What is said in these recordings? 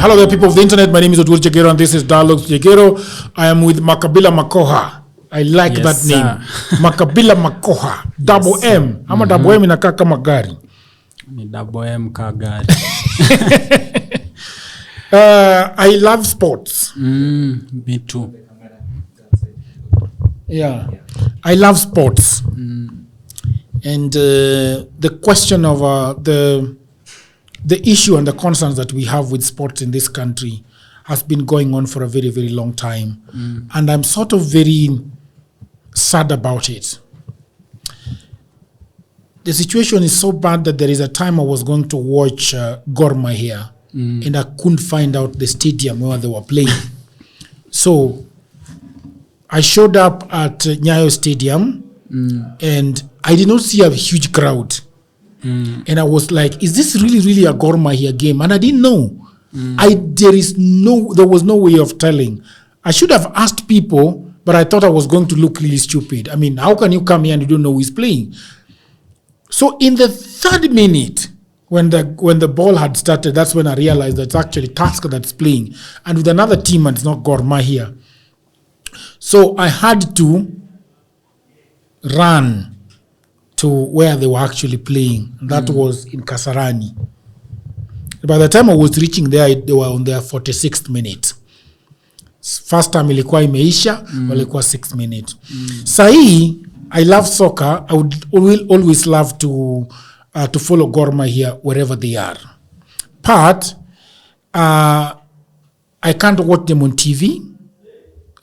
Hello there, people of the internet. My name is Odwul Jagero, and this is Dialogues Jagero. I am with Makabila Makokha. I like that name. Makabila Makokha. Double M. Ama double M inakaa kama gari. Ni double M ka gari. I love sports. Me too. Yeah. I love sports. And the question of the issue and the concerns that we have with sports in this country has been going on for a very, very long time. And I'm sort of very sad about it. The situation is so bad that there is a time I was going to watch Gor Mahia and I couldn't find out the stadium where they were playing. So I showed up at Nyayo Stadium and I did not see a huge crowd. And I was like, is this really a Gor Mahia game? And I didn't know. There was no way of telling. I should have asked people, but I thought I was going to look really stupid. I mean, how can you come here and you don't know who is playing? So in the third minute, when the ball had started, that's when I realized that it's actually Tusker that's playing. And with another team, and it's not Gor Mahia. So I had to run to where they were actually playing. That was in Kasarani. By the time I was reaching there, they were on their 46th minute. First time ilikuwa imeisha, walikuwa 6 minutes. Sahi, I love soccer. I will always love to follow Gor Mahia wherever they are. But I can't watch them on TV.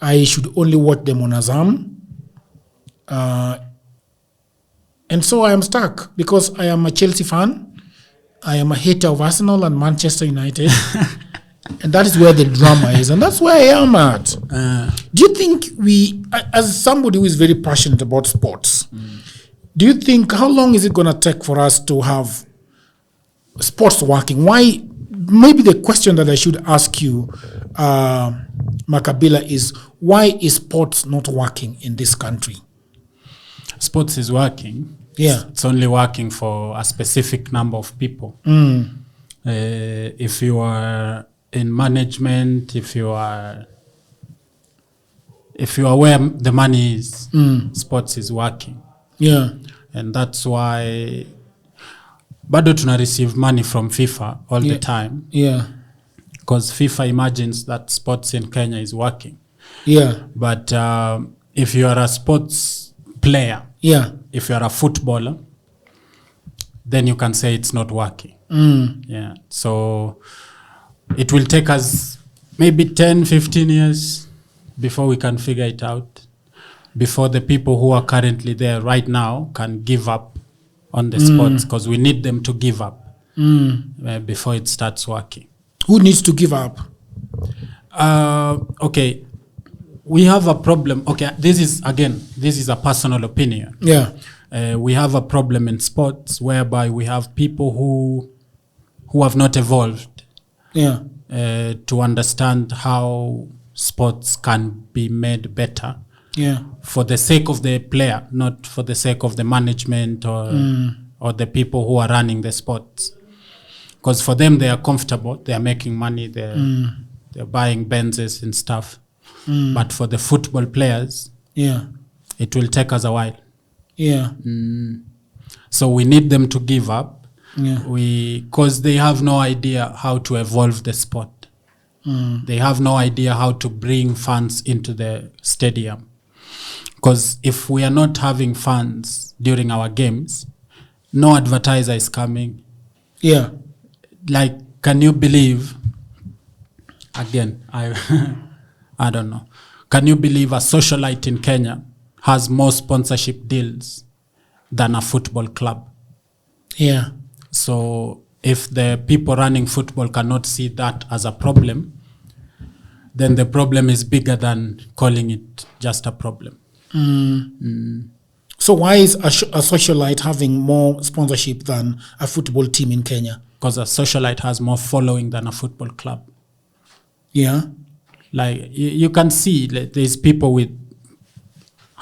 I should only watch them on Azam. And so I am stuck because I am a Chelsea fan. I am a hater of Arsenal and Manchester United. And that is where the drama is. And that's where I am at. Do you think as somebody who is very passionate about sports, do you think how long is it going to take for us to have sports working? Why? Maybe the question that I should ask you, Makabila, is why is sports not working in this country? Sports is working. Yeah. It's only working for a specific number of people. If you are in management, if you are where the money is, sports is working. Yeah. And that's why bado tuna receive money from FIFA all the time. Yeah. Because FIFA imagines that sports in Kenya is working. Yeah. But if you are a sports player, if you are a footballer, then you can say it's not working. Yeah. So it will take us maybe 10, 15 years before we can figure it out, before the people who are currently there right now can give up on the sports, because we need them to give up before it starts working. Who needs to give up? Okay. We have a problem. Okay, this is a personal opinion. Yeah. We have a problem in sports whereby we have people who have not evolved to understand how sports can be made better for the sake of the player, not for the sake of the management or the people who are running the sports. Because for them, they are comfortable, they are making money, they're buying Benzes and stuff. But for the football players, it will take us a while. Yeah. So we need them to give up. Because they have no idea how to evolve the sport. They have no idea how to bring fans into the stadium. Because if we are not having fans during our games, no advertiser is coming. Yeah. Like, can you believe? Again, I don't know. Can you believe a socialite in Kenya has more sponsorship deals than a football club? Yeah. So if the people running football cannot see that as a problem, then the problem is bigger than calling it just a problem. So why is a socialite having more sponsorship than a football team in Kenya? Because a socialite has more following than a football club. Yeah. Like you can see there's people with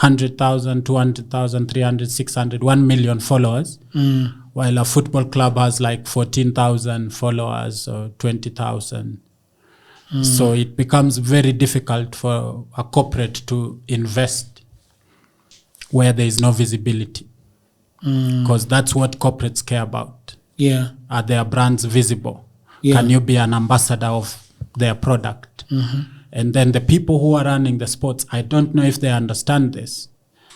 100,000, 200,000, 300, 600, 1 million followers, while a football club has like 14,000 followers or 20,000. So it becomes very difficult for a corporate to invest where there is no visibility, because that's what corporates care about. Yeah. Are their brands visible? Yeah. Can you be an ambassador of their product? And then the people who are running the sports, I don't know if they understand this.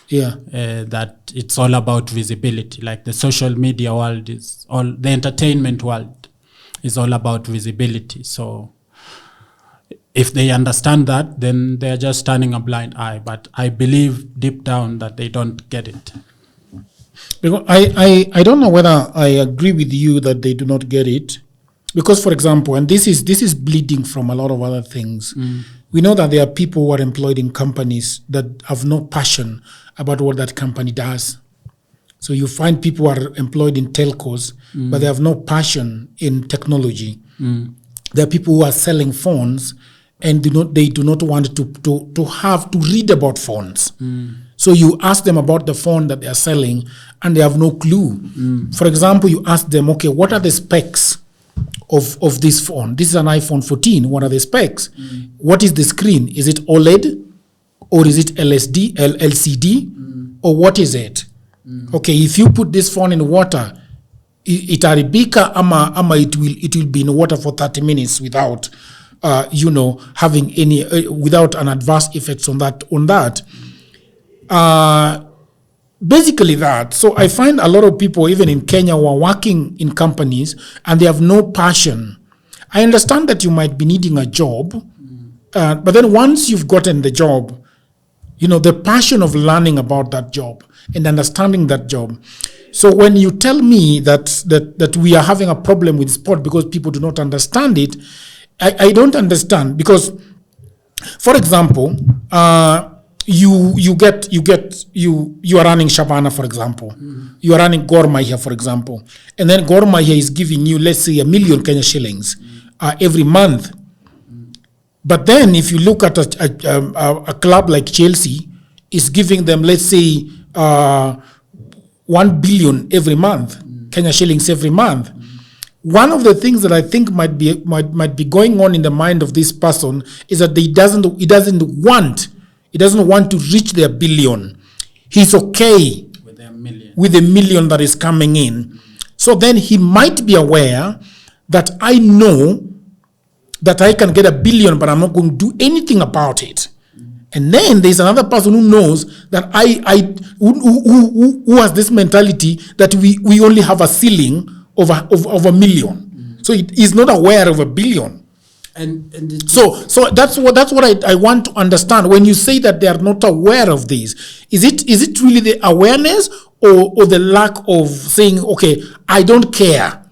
Yeah. That it's all about visibility. Like the social media world is all, the entertainment world is all about visibility. So if they understand that, then they're just turning a blind eye. But I believe deep down that they don't get it. Because I don't know whether I agree with you that they do not get it. Because, for example, and this is bleeding from a lot of other things. We know that there are people who are employed in companies that have no passion about what that company does. So you find people who are employed in telcos, but they have no passion in technology. There are people who are selling phones, and they do not want to have to read about phones. So you ask them about the phone that they are selling, and they have no clue. For example, you ask them, okay, what are the specs of this phone? This is an iPhone 14. What are the specs? What is the screen? Is it OLED, or is it LCD, or what is it? Okay, if you put this phone in water, itaribika ama it will be in water for 30 minutes without having any without an adverse effects on that. Basically that. So I find a lot of people, even in Kenya, who are working in companies and they have no passion. I understand that you might be needing a job, but then once you've gotten the job, the passion of learning about that job and understanding that job. So when you tell me that we are having a problem with sport because people do not understand it, I don't understand. Because, for example, you are running Shabana, for example. You are running Gor Mahia, for example, and then Gor Mahia is giving you, let's say, 1 million Kenya shillings every month. But then if you look at a club like Chelsea, is giving them, let's say, 1 billion every month, Kenya shillings every month. One of the things that I think might be going on in the mind of this person is that he doesn't want to reach their billion. He's okay with the million that is coming in. So then he might be aware that I know that I can get 1 billion, but I'm not going to do anything about it. And then there's another person who knows that who has this mentality that we only have a ceiling of 1 million. So he's not aware of 1 billion. And so that's what I want to understand. When you say that they are not aware of this, is it really the awareness or the lack of saying, okay, I don't care,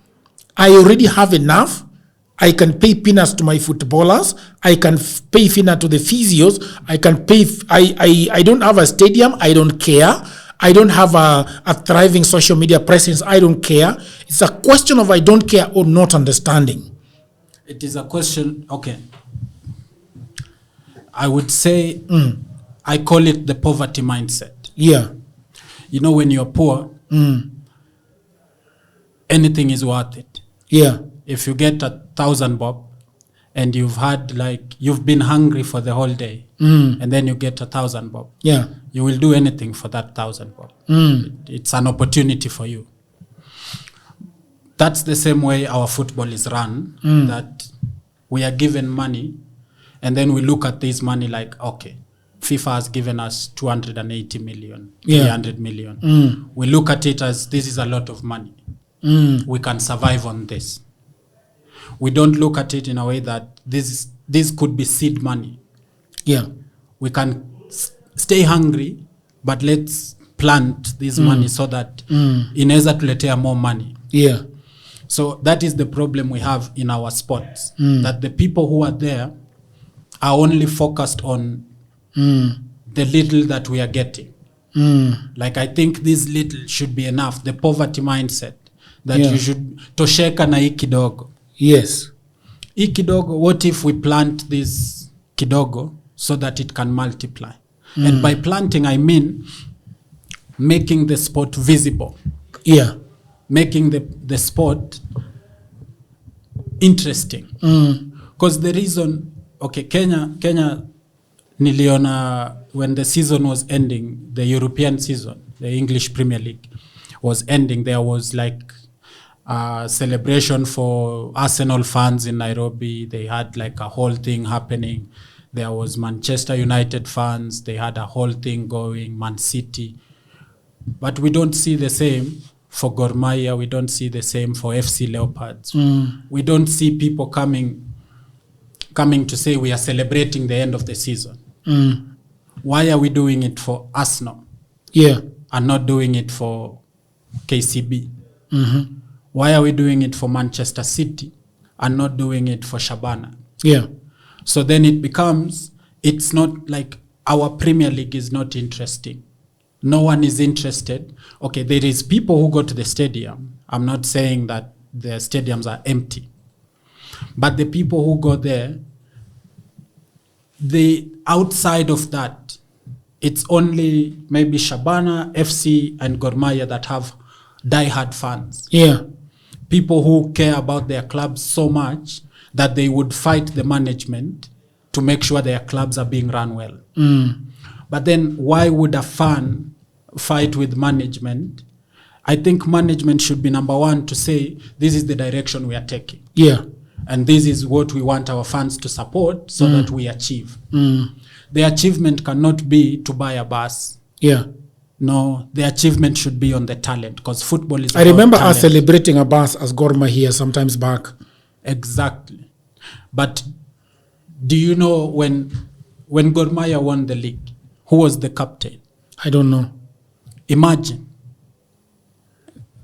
I already have enough, I can pay peanuts to my footballers, I can pay peanuts to the physios, I can pay, I don't have a stadium, I don't care, I don't have a thriving social media presence, I don't care. It's a question of I don't care or not understanding. It is a question, okay. I would say, I call it the poverty mindset. Yeah. When you're poor, anything is worth it. Yeah. If you get 1,000 bob and you've been hungry for the whole day, and then you get 1,000 bob, yeah, you will do anything for that 1,000 bob. It's an opportunity for you. That's the same way our football is run, that we are given money, and then we look at this money like, okay, FIFA has given us 280 million, 300 million. We look at it as, this is a lot of money. We can survive on this. We don't look at it in a way that this could be seed money. Yeah. We can stay hungry, but let's plant this money so that inaweza tuletea more money. Yeah. So that is the problem we have in our sports, that the people who are there are only focused on the little that we are getting. Like, I think this little should be enough. The poverty mindset that you should tosheka na hii kidogo. Yes. Hii kidogo, what if we plant this kidogo so that it can multiply? And by planting, I mean making the sport visible. Yeah. Making the sport interesting. Because the reason okay, Kenya niliona when the season was ending, the European season, the English Premier League was ending, there was like a celebration for Arsenal fans in Nairobi. They had like a whole thing happening. There was Manchester United fans. They had a whole thing going, Man City. But we don't see the same for Gor Mahia. We don't see the same for FC Leopards. We don't see people coming to say we are celebrating the end of the season. Why are we doing it for Arsenal? Yeah. And not doing it for KCB? Why are we doing it for Manchester City and not doing it for Shabana? Yeah. So then it becomes, it's not like our Premier League is not interesting. No one is interested. Okay, there is people who go to the stadium. I'm not saying that the stadiums are empty. But the people who go there, the outside of that, it's only maybe Shabana, FC, and Gor Mahia that have diehard fans. Yeah. People who care about their clubs so much that they would fight the management to make sure their clubs are being run well. But then why would a fan fight with management? I think management should be number one to say, this is the direction we are taking. Yeah. And this is what we want our fans to support so that we achieve. The achievement cannot be to buy a bus. Yeah. No, the achievement should be on the talent, because football is I remember us celebrating a bus as Gor Mahia sometimes back. Exactly. But do you know when Gor Mahia won the league, who was the captain? I don't know. Imagine.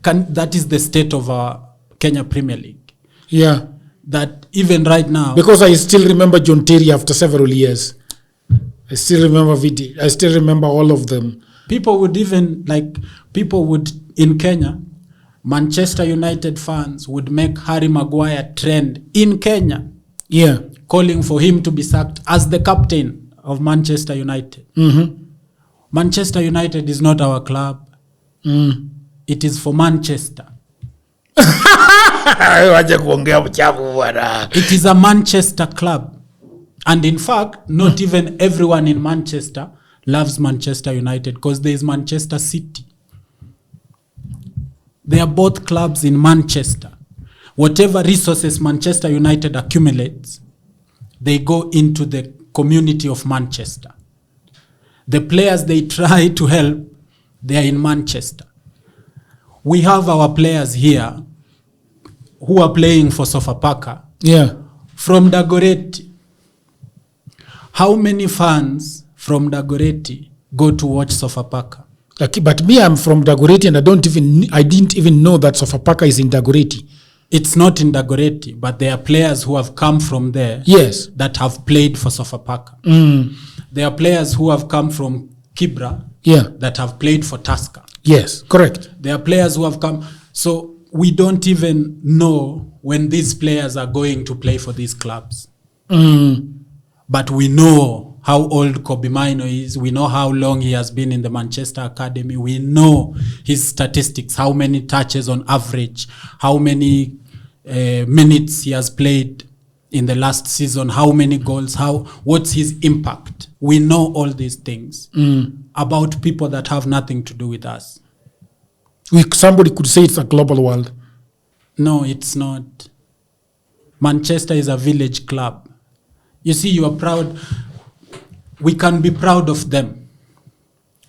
That is the state of our Kenya Premier League. Yeah. That even right now... Because I still remember John Terry after several years. I still remember Vidi. I still remember all of them. People would in Kenya, Manchester United fans would make Harry Maguire trend in Kenya. Yeah. Calling for him to be sacked as the captain of Manchester United. Manchester United is not our club. It is for Manchester. It is a Manchester club. And in fact, not even everyone in Manchester loves Manchester United, because there is Manchester City. They are both clubs in Manchester. Whatever resources Manchester United accumulates, they go into the community of Manchester. The players they try to help, they are in Manchester. We have our players here who are playing for Sofapaka. Yeah. From Dagoretti. How many fans from Dagoretti go to watch Sofapaka? But me, I'm from Dagoretti, and I didn't even know that Sofapaka is in Dagoretti. It's not in Dagoretti, but there are players who have come from there. Yes. That have played for Sofapaka. There are players who have come from Kibra. Yeah. That have played for Tusker. Yes, correct. There are players who have come. So we don't even know when these players are going to play for these clubs. But we know how old Kobe Mino is. We know how long he has been in the Manchester Academy. We know his statistics, how many touches on average, how many minutes he has played in the last season, how many goals, what's his impact. We know all these things about people that have nothing to do with us. Somebody could say it's a global world. No, it's not. Manchester is a village club. You see, you are proud. We can be proud of them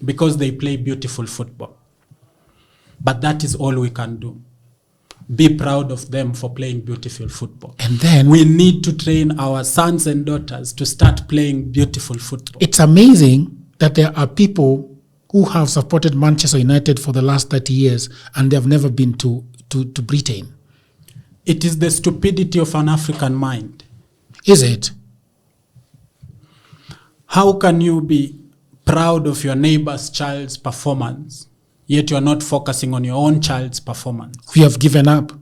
because they play beautiful football. But that is all we can do. Be proud of them for playing beautiful football. And then we need to train our sons and daughters to start playing beautiful football. It's amazing that there are people who have supported Manchester United for the last 30 years and they have never been to Britain. It is the stupidity of an African mind. Is it? How can you be proud of your neighbor's child's performance, yet you are not focusing on your own child's performance? We have given up.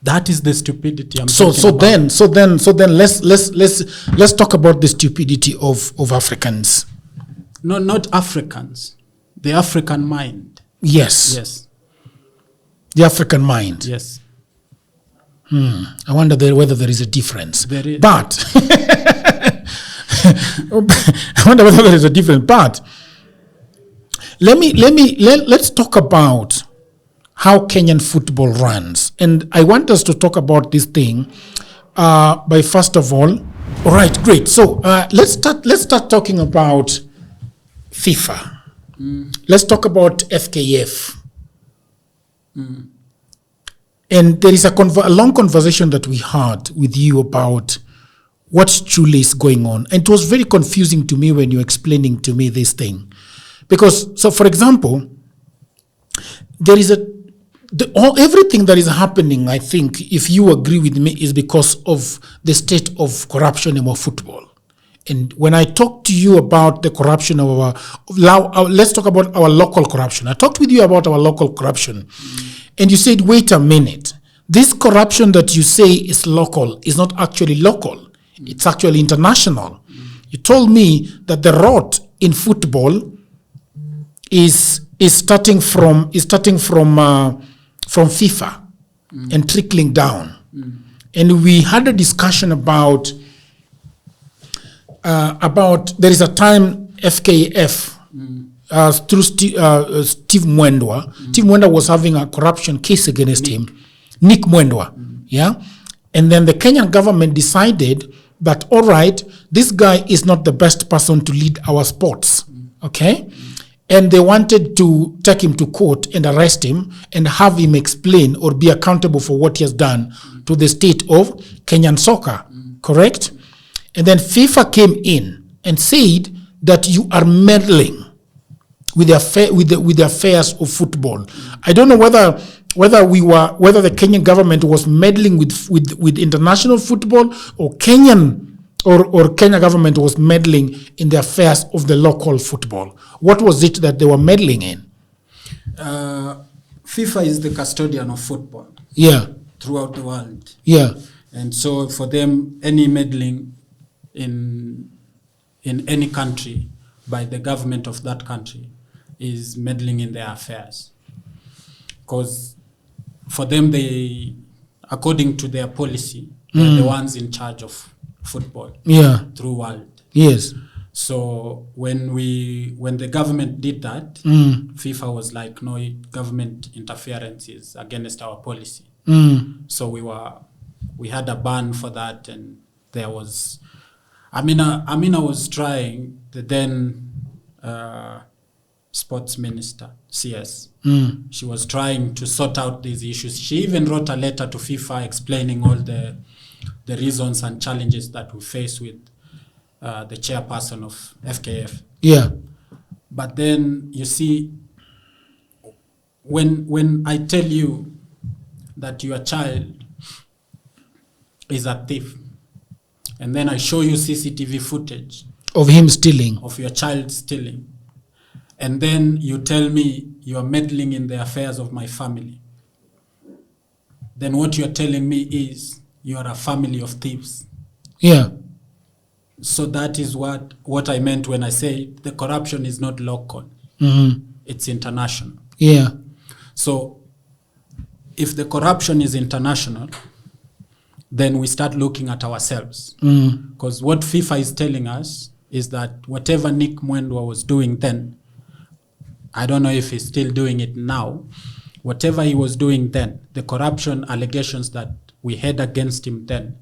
That is the stupidity I'm so talking about. So then let's talk about the stupidity of Africans. No, not Africans. The African mind. Yes. Yes. The African mind. Yes. I wonder whether there is a difference. But I wonder whether there is a difference. But let's talk about how Kenyan football runs. And I want us to talk about this thing by first of all right, great. So let's start talking about FIFA. Let's talk about FKF. And there is a long conversation that we had with you about what truly is going on. And it was very confusing to me when you were explaining to me this thing. Because, so for example, there is everything that is happening, I think, if you agree with me, is because of the state of corruption in our football. And when I talked to you about the corruption of let's talk about our local corruption. I talked with you about our local corruption. And you said, wait a minute. This corruption that you say is local is not actually local. It's actually international. You told me that the rot in football is starting from FIFA and trickling down. And we had a discussion about there is a time FKF through Steve Mwendwa. Steve Mwendwa was having a corruption case against him. Nick Mwendwa. Yeah. And then the Kenyan government decided that, all right, this guy is not the best person to lead our sports. Okay. And they wanted to take him to court and arrest him and have him explain or be accountable for what he has done to the state of Kenyan soccer. Correct? And then FIFA came in and said that you are meddling with the affairs of football. I don't know whether the Kenyan government was meddling with international football, or Kenya government was meddling in the affairs of the local football. What was it that they were meddling in? FIFA is the custodian of football. Yeah. Throughout the world. Yeah. And so for them, any meddling in any country by the government of that country is meddling in their affairs. Because for them, they, according to their policy, they're the ones in charge of football. Yeah. Through world. Yes. So when the government did that, FIFA was like, no, government interference is against our policy. So we had a ban for that, and there was Amina was trying, the then sports minister, CS. She was trying to sort out these issues. She even wrote a letter to FIFA explaining all the reasons and challenges that we face with the chairperson of FKF. Yeah. But then, you see, when I tell you that your child is a thief, and then I show you CCTV footage of him stealing, of your child stealing, and then you tell me you are meddling in the affairs of my family, then what you are telling me is you are a family of thieves. Yeah. So that is what I meant when I say the corruption is not local. It's international. Yeah. So if the corruption is international, then we start looking at ourselves. Because what FIFA is telling us is that whatever Nick Mwendwa was doing then, I don't know if he's still doing it now, whatever he was doing then, the corruption allegations that we had against him then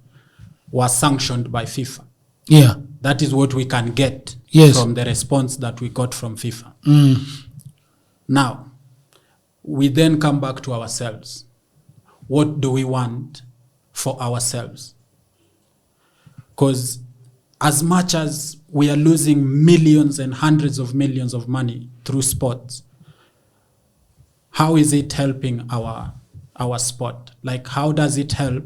were sanctioned by FIFA. Yeah. That is what we can get from the response that we got from FIFA. Now, we then come back to ourselves. What do we want for ourselves? Because as much as we are losing millions and hundreds of millions of money through sports, how is it helping our sport? Like, how does it help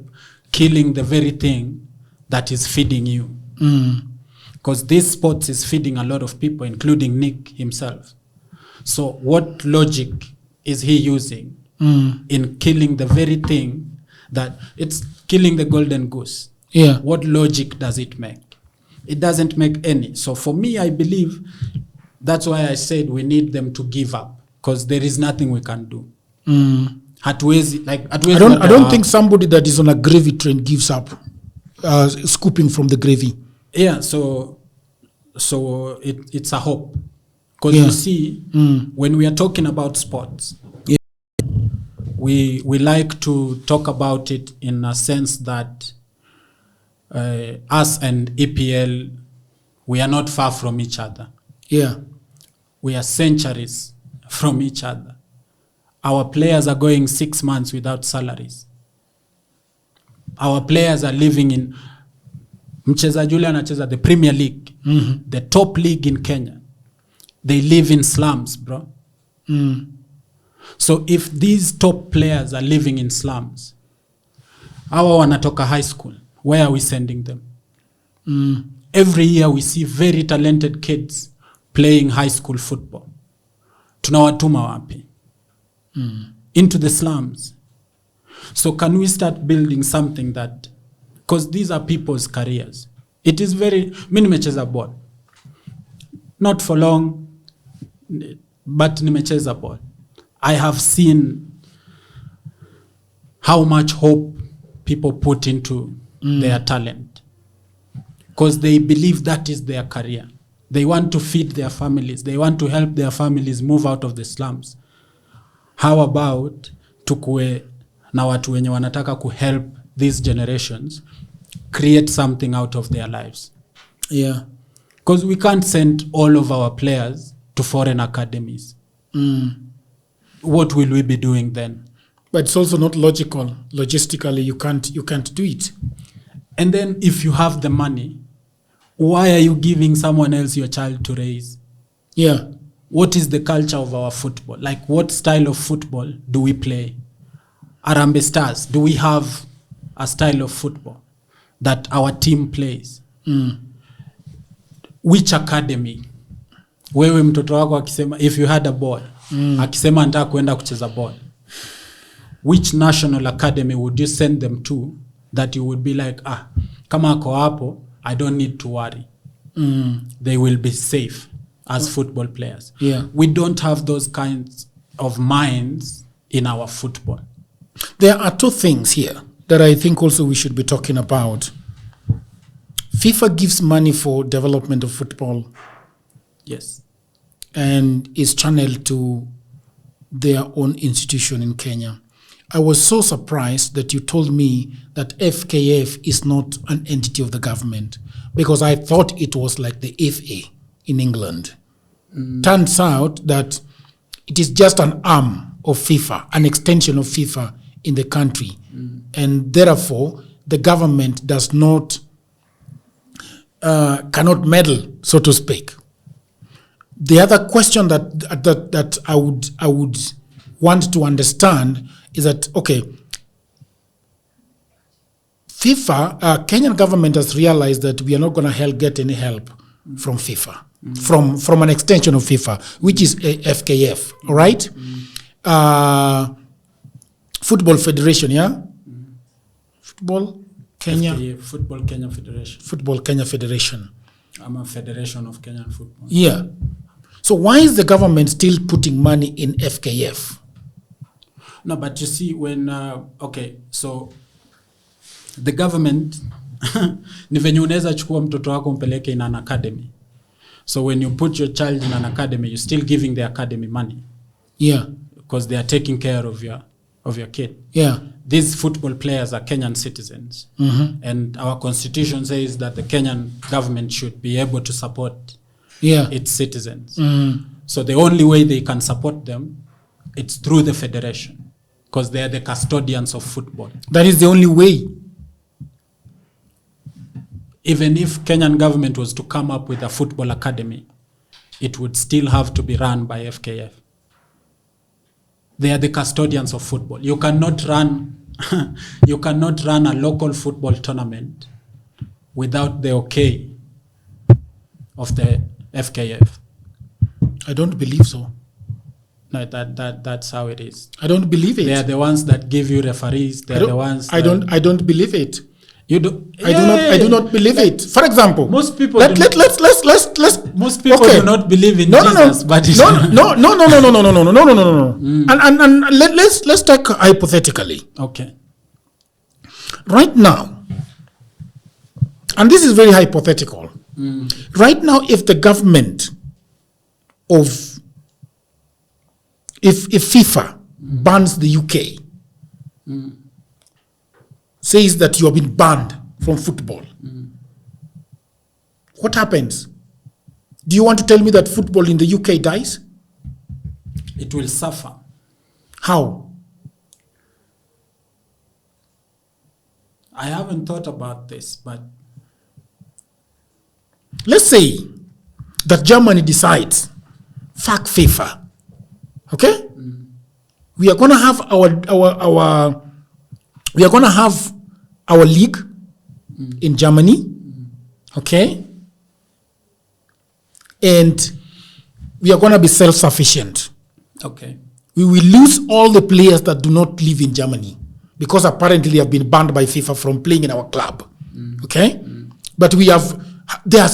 killing the very thing that is feeding you? Because this sport is feeding a lot of people, including Nick himself. So what logic is he using in killing the very thing that it's killing the golden goose? Yeah. What logic does it make? It doesn't make any. So for me, I believe that's why I said we need them to give up, because there is nothing we can do. hatuwezi like I don't think somebody that is on a gravy train gives up scooping from the gravy. Yeah, so it's a hope, because you see, when we are talking about sports, we like to talk about it in a sense that us and EPL, we are not far from each other. Yeah, we are centuries from each other. Our players are going 6 months without salaries. Our players are living in mchezaji yule anacheza the Premier League, the top league in Kenya. They live in slums, bro. So if these top players are living in slums, hawa wanatoka high school, where are we sending them? Every year we see very talented kids playing high school football. Tunawatuma wapi? Into the slums. So can we start building something that, because these are people's careers. It is very, mimi nimecheza ball. Not for long, but nimecheza ball. I have seen how much hope people put into their talent, because they believe that is their career. They want to feed their families. They want to help their families move out of the slums. How about tukue na watu wenye wanataka ku help these generations create something out of their lives? Yeah. Because we can't send all of our players to foreign academies. What will we be doing then? But it's also not logical. Logistically, you can't do it. And then if you have the money, why are you giving someone else your child to raise? Yeah. What is the culture of our football? Like, what style of football do we play? Harambee Stars, do we have a style of football that our team plays? Which academy? Wewe mtoto wako akisema, if you had a ball, akisema nataka kuenda kucheza ball, which national academy would you send them to that you would be like, kama ako hapo, I don't need to worry. They will be safe as football players. Yeah. We don't have those kinds of minds in our football. There are two things here that I think also we should be talking about. FIFA gives money for development of football. Yes. And is channeled to their own institution in Kenya. I was so surprised that you told me that FKF is not an entity of the government, because I thought it was like the FA in England. Turns out that it is just an arm of FIFA, an extension of FIFA in the country. And therefore, the government does not, cannot meddle, so to speak. The other question that I would want to understand is that, okay, FIFA, Kenyan government has realized that we are not going to get any help from FIFA, from an extension of FIFA, which is FKF, all right? Football Federation, yeah? Football Kenya? FKF, Football Kenya Federation. Football Kenya Federation. I'm a federation of Kenyan football. Yeah. So why is the government still putting money in FKF? No, but you see, when, okay, so the government, ni venye unaweza chukua mtoto wako mpeleke in an academy. So when you put your child in an academy, you're still giving the academy money. Yeah. Because they are taking care of your kid. Yeah. These football players are Kenyan citizens. And our constitution says that the Kenyan government should be able to support its citizens. So the only way they can support them, it's through the federation, because they are the custodians of football. That is the only way. Even if Kenyan government was to come up with a football academy, it would still have to be run by FKF. They are the custodians of football. You cannot run a local football tournament without the okay of the FKF. I don't believe so. No, that's how it is. I don't believe it. They are the ones that give you referees. They are the ones. I don't believe it. You do? I do not believe it. For example, most people. Let's. Most people do not believe in No. Jesus. But And let's take hypothetically. Okay. Right now, and this is very hypothetical. Right now, if the government if FIFA bans the UK, says that you have been banned from football, what happens? Do you want to tell me that football in the UK dies? It will suffer. How? I haven't thought about this, but let's say that Germany decides, fuck FIFA. Okay? We are gonna have our league in Germany. Okay? And we are gonna be self-sufficient. Okay. We will lose all the players that do not live in Germany, because apparently they have been banned by FIFA from playing in our club. Okay? But we have, there are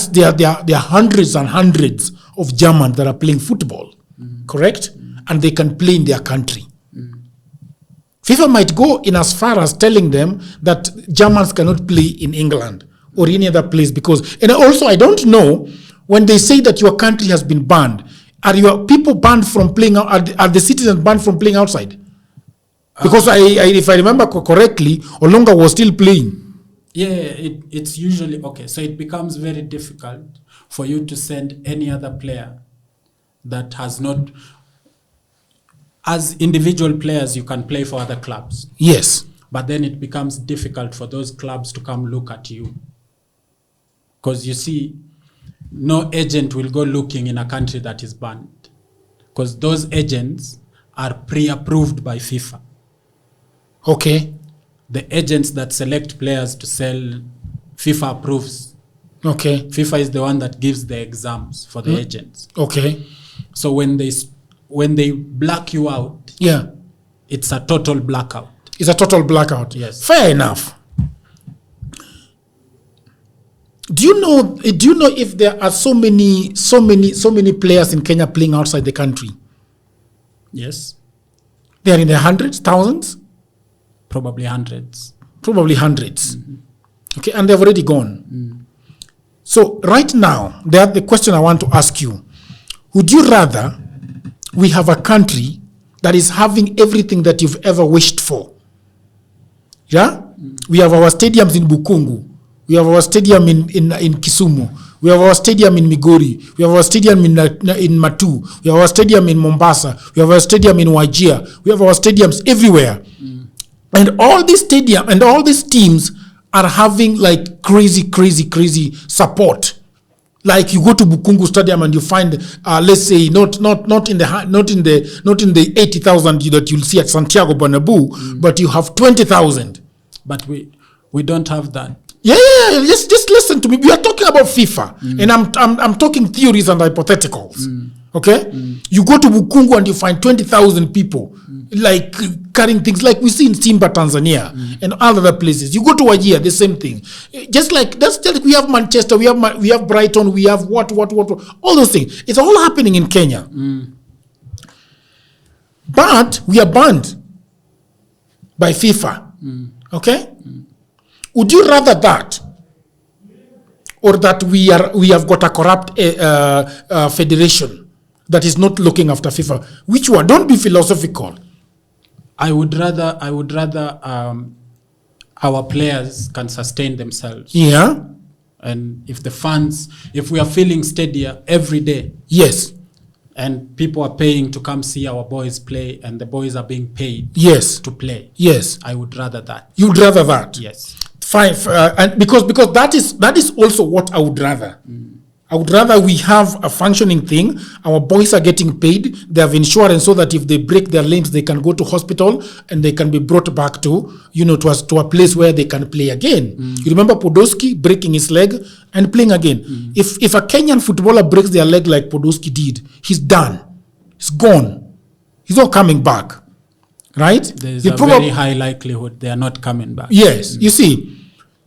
hundreds and hundreds of Germans that are playing football, correct? And they can play in their country. FIFA might go in as far as telling them that Germans cannot play in England or any other place, because, and also I don't know, when they say that your country has been banned, are your people banned from playing out? Are the citizens banned from playing outside? Because if I remember correctly, Olonga was still playing. Yeah, it's usually okay. So it becomes very difficult for you to send any other player that has not. As individual players, you can play for other clubs. Yes. But then it becomes difficult for those clubs to come look at you. Because you see, no agent will go looking in a country that is banned. Because those agents are pre-approved by FIFA. Okay. The agents that select players to sell, FIFA approves. Okay. FIFA is the one that gives the exams for the agents. Okay. So when they black you out, yeah, it's a total blackout. It's a total blackout. Yes. Fair enough. Do you know if there are so many players in Kenya playing outside the country? Yes. They are in the hundreds, thousands? Probably hundreds. Probably hundreds. Okay, and they've already gone. So right now, the question I want to ask you, would you rather we have a country that is having everything that you've ever wished for? Yeah? We have our stadiums in Bukungu. We have our stadium in Kisumu. We have our stadium in Migori. We have our stadium in Matu. We have our stadium in Mombasa. We have our stadium in Wajir. We have our stadiums everywhere. And all these stadium and all these teams are having like crazy support. Like you go to Bukungu Stadium and you find, let's say, not in the 80,000 that you'll see at Santiago Bernabeu, but you have 20,000. But we don't have that. Yeah. Just listen to me. We are talking about FIFA, and I'm talking theories and hypotheticals. Okay, you go to Bukungu and you find 20,000 people, like carrying things like we see in Simba, Tanzania, and all other places. You go to Wajir, the same thing. Just like we have Manchester, we have Brighton, we have what, all those things. It's all happening in Kenya, but we are banned by FIFA. Okay. Would you rather that, or that we have got a corrupt federation that is not looking after FIFA? Which one? Don't be philosophical. I would rather our players can sustain themselves. Yeah. And if we are filling stadia every day. Yes. And people are paying to come see our boys play, and the boys are being paid. Yes. To play. Yes. I would rather that. You'd rather that? Yes. Fine, and because that is also what I would rather. I would rather we have a functioning thing. Our boys are getting paid. They have insurance so that if they break their limbs, they can go to hospital and they can be brought back to a place where they can play again. You remember Podolski breaking his leg and playing again. If a Kenyan footballer breaks their leg like Podolski did, he's done. He's gone. He's not coming back. Right? There's a very high likelihood they are not coming back. Yes, you see.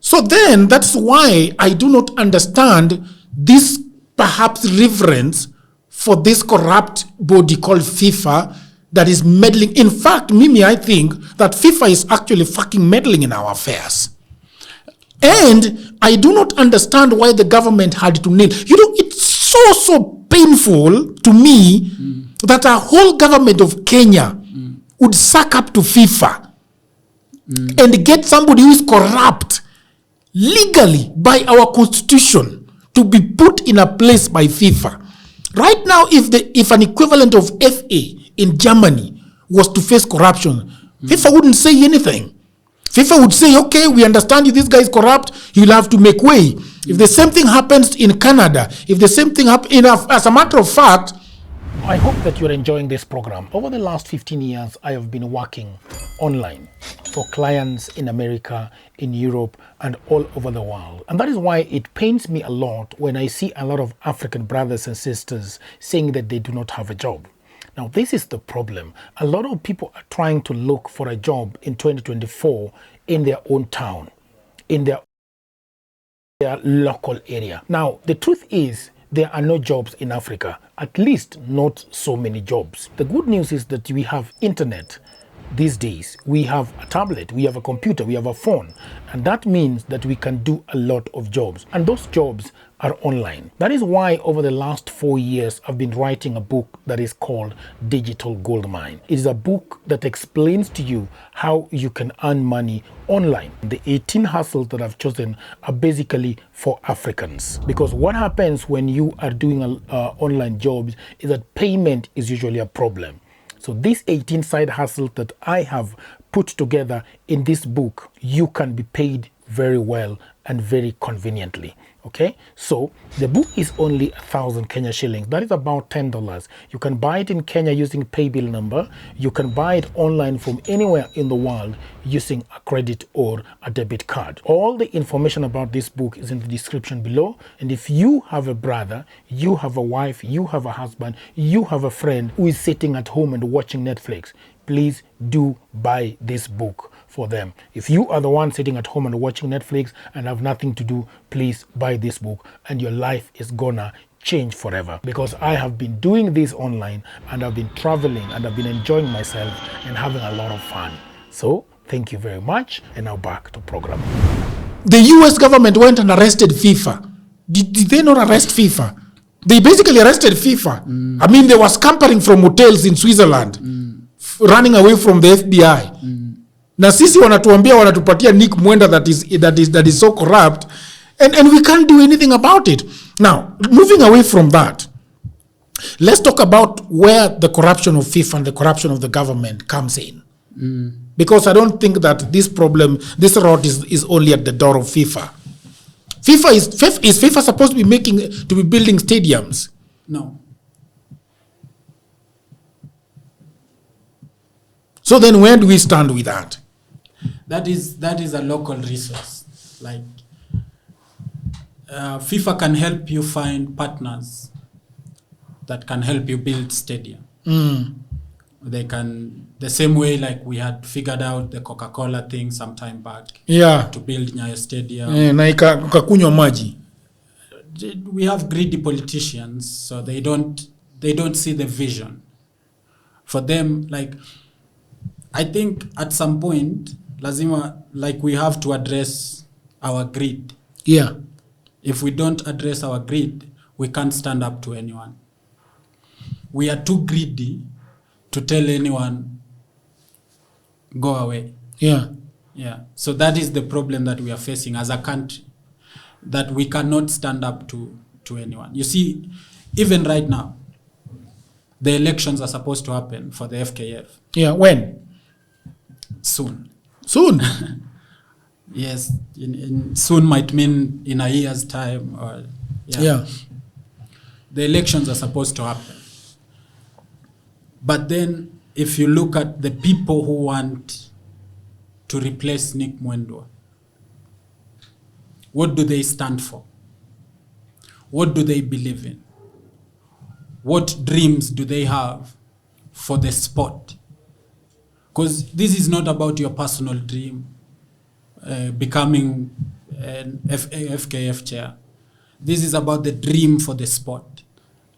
So then that's why I do not understand this perhaps reverence for this corrupt body called FIFA that is meddling. In fact, Mimi, I think that FIFA is actually fucking meddling in our affairs. And I do not understand why the government had to kneel. It's so painful to me that a whole government of Kenya would suck up to FIFA and get somebody who is corrupt legally by our constitution to be put in a place by FIFA. Right now, if an equivalent of FA in Germany was to face corruption, FIFA wouldn't say anything. FIFA would say, okay, we understand you, this guy is corrupt, you'll have to make way. If the same thing happens in Canada, if the same thing happens, as a matter of fact, I hope that you're enjoying this program. Over the last 15 years, I have been working online for clients in America, in Europe, and all over the world. And that is why it pains me a lot when I see a lot of African brothers and sisters saying that they do not have a job. Now, this is the problem. A lot of people are trying to look for a job in 2024 in their own town, in their local area. Now, the truth is, there are no jobs in Africa, at least not so many jobs. The good news is that we have internet these days. We have a tablet, we have a computer, we have a phone, and that means that we can do a lot of jobs, and those jobs are online. That is why over the last 4 years I've been writing a book that is called Digital Goldmine. It is a book that explains to you how you can earn money online. The 18 hustles that I've chosen are basically for Africans, because what happens when you are doing online jobs is that payment is usually a problem. So these 18 side hustles that I have put together in this book, you can be paid very well and very conveniently. Okay, so the book is only 1,000 Kenya shillings. That is about $10. You can buy it in Kenya using pay bill number. You can buy it online from anywhere in the world using a credit or a debit card. All the information about this book is in the description below. And if you have a brother, you have a wife, you have a husband, you have a friend who is sitting at home and watching Netflix, please do buy this book for them. If you are the one sitting at home and watching Netflix and have nothing to do, please buy this book and your life is gonna change forever. Because I have been doing this online and I've been traveling and I've been enjoying myself and having a lot of fun. So thank you very much, and now back to program. The US government went and arrested FIFA. Did they not arrest FIFA? They basically arrested FIFA. I mean, they were scampering from hotels in Switzerland, running away from the FBI. Na sisi wanatupatia Nick Mwenda that is so corrupt, and we can't do anything about it. Now, moving away from that, let's talk about where the corruption of FIFA and the corruption of the government comes in. Because I don't think that this rot is only at the door of FIFA. Is FIFA supposed to be building stadiums? No. So then where do we stand with that? That is a local resource. Like FIFA can help you find partners that can help you build stadium. They can, the same way like we had figured out the Coca-Cola thing some time back. Yeah. To build Nyayo Stadium. Na ikakunywa maji. We have greedy politicians, so they don't see the vision. For them, like, I think at some point, lazima, like, we have to address our greed. Yeah. If we don't address our greed, we can't stand up to anyone. We are too greedy to tell anyone, go away. Yeah. Yeah. So that is the problem that we are facing as a country, that we cannot stand up to anyone. You see, even right now, the elections are supposed to happen for the FKF. Yeah, when? Soon. Yes, in soon might mean in a year's time. Or yeah. The elections are supposed to happen. But then, if you look at the people who want to replace Nick Mwendwa, what do they stand for? What do they believe in? What dreams do they have for the sport? Because this is not about your personal dream, becoming an FKF chair. This is about the dream for the sport.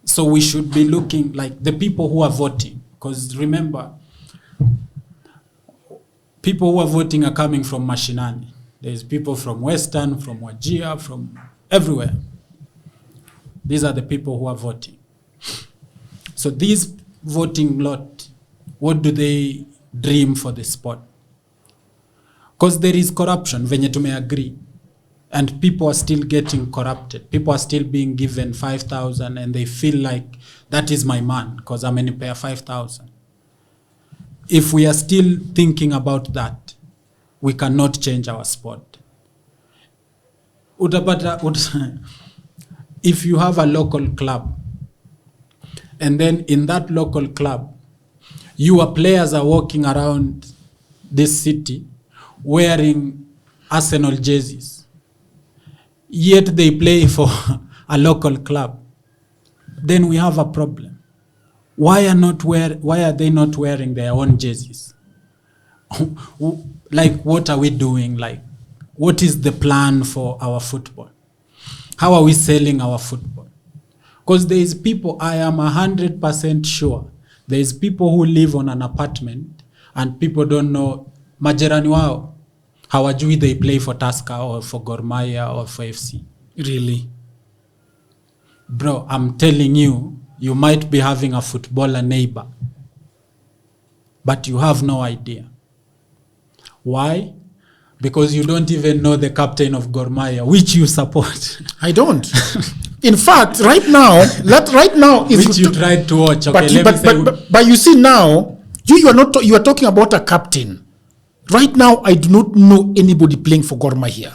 So we should be looking like the people who are voting. Because remember, people who are voting are coming from Mashinani. There's people from Western, from Wajir, from everywhere. These are the people who are voting. So these voting lot, what do they dream for the sport? Because there is corruption, venye tume agree. And people are still getting corrupted. People are still being given 5,000 and they feel like that is my man because I'm going to pay 5,000. If we are still thinking about that, we cannot change our sport. If you have a local club, and then in that local club, your players are walking around this city wearing Arsenal jerseys, yet they play for a local club, then we have a problem. Why are they not wearing their own jerseys? Like, what are we doing? Like, what is the plan for our football? How are we selling our football? Because there is people, I am 100% sure, there is people who live on an apartment and people don't know majirani wao. Hawajui they play for Tusker or for Gor Mahia or for FC. Really? Bro, I'm telling you, you might be having a footballer neighbor, but you have no idea. Why? Because you don't even know the captain of Gor Mahia, which you support. I don't. In fact, right now is which you tried to watch. Okay, but you see now, you are talking about a captain. Right now, I do not know anybody playing for Gor Mahia.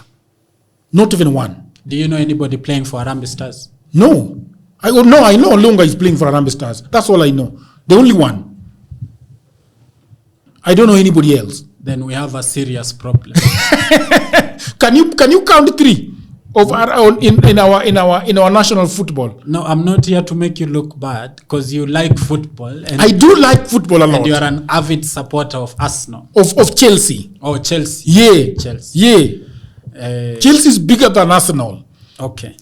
Not even one. Do you know anybody playing for Harambee Stars? No. I know Lunga is playing for Harambee Stars. That's all I know. The only one. I don't know anybody else. Then we have a serious problem. Can you count three of in our national football? No, I'm not here to make you look bad because you like football. And I do like football a lot. And you are an avid supporter of Arsenal. Of Chelsea. Oh, Chelsea. Yeah. Chelsea. Yeah. Chelsea is bigger than Arsenal. Okay.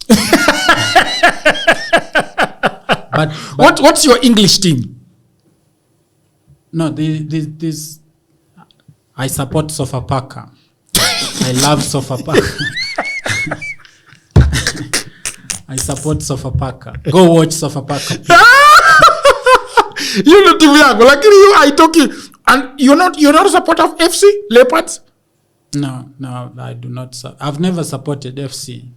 but what's your English team? No, this I support Sofapaka. I love Sofapaka. I support Sofapaka. Go watch Sofapaka. You know team yangu, lakini I talk you, and you're not a supporter of FC Leopards? No, I do not. I've never supported FC.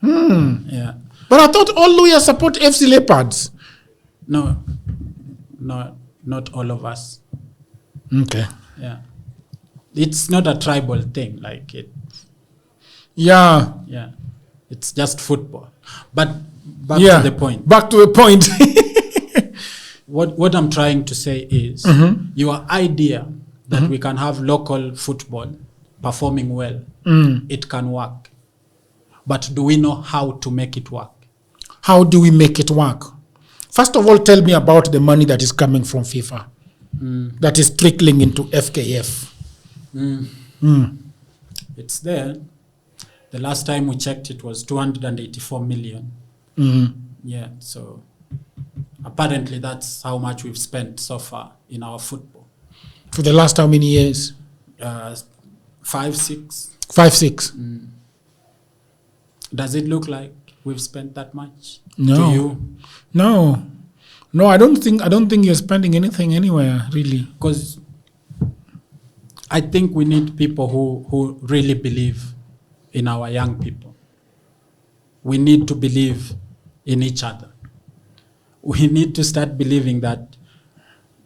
Yeah. But I thought all lawyers support FC Leopards. No, not all of us. Okay. Yeah. It's not a tribal thing, like it. Yeah. Yeah. It's just football. But back to the point. Back to the point. What I'm trying to say is your idea that we can have local football performing well, it can work. But do we know how to make it work? How do we make it work? First of all, tell me about the money that is coming from FIFA. That is trickling into FKF. It's there. The last time we checked, it was 284 million. Yeah, so apparently that's how much we've spent so far in our football. For the last how many years? 5, 6. 5, 6. Does it look like we've spent that much? No. To you? No, I don't think you're spending anything anywhere, really. Because I think we need people who really believe in our young people. We need to believe in each other. We need to start believing that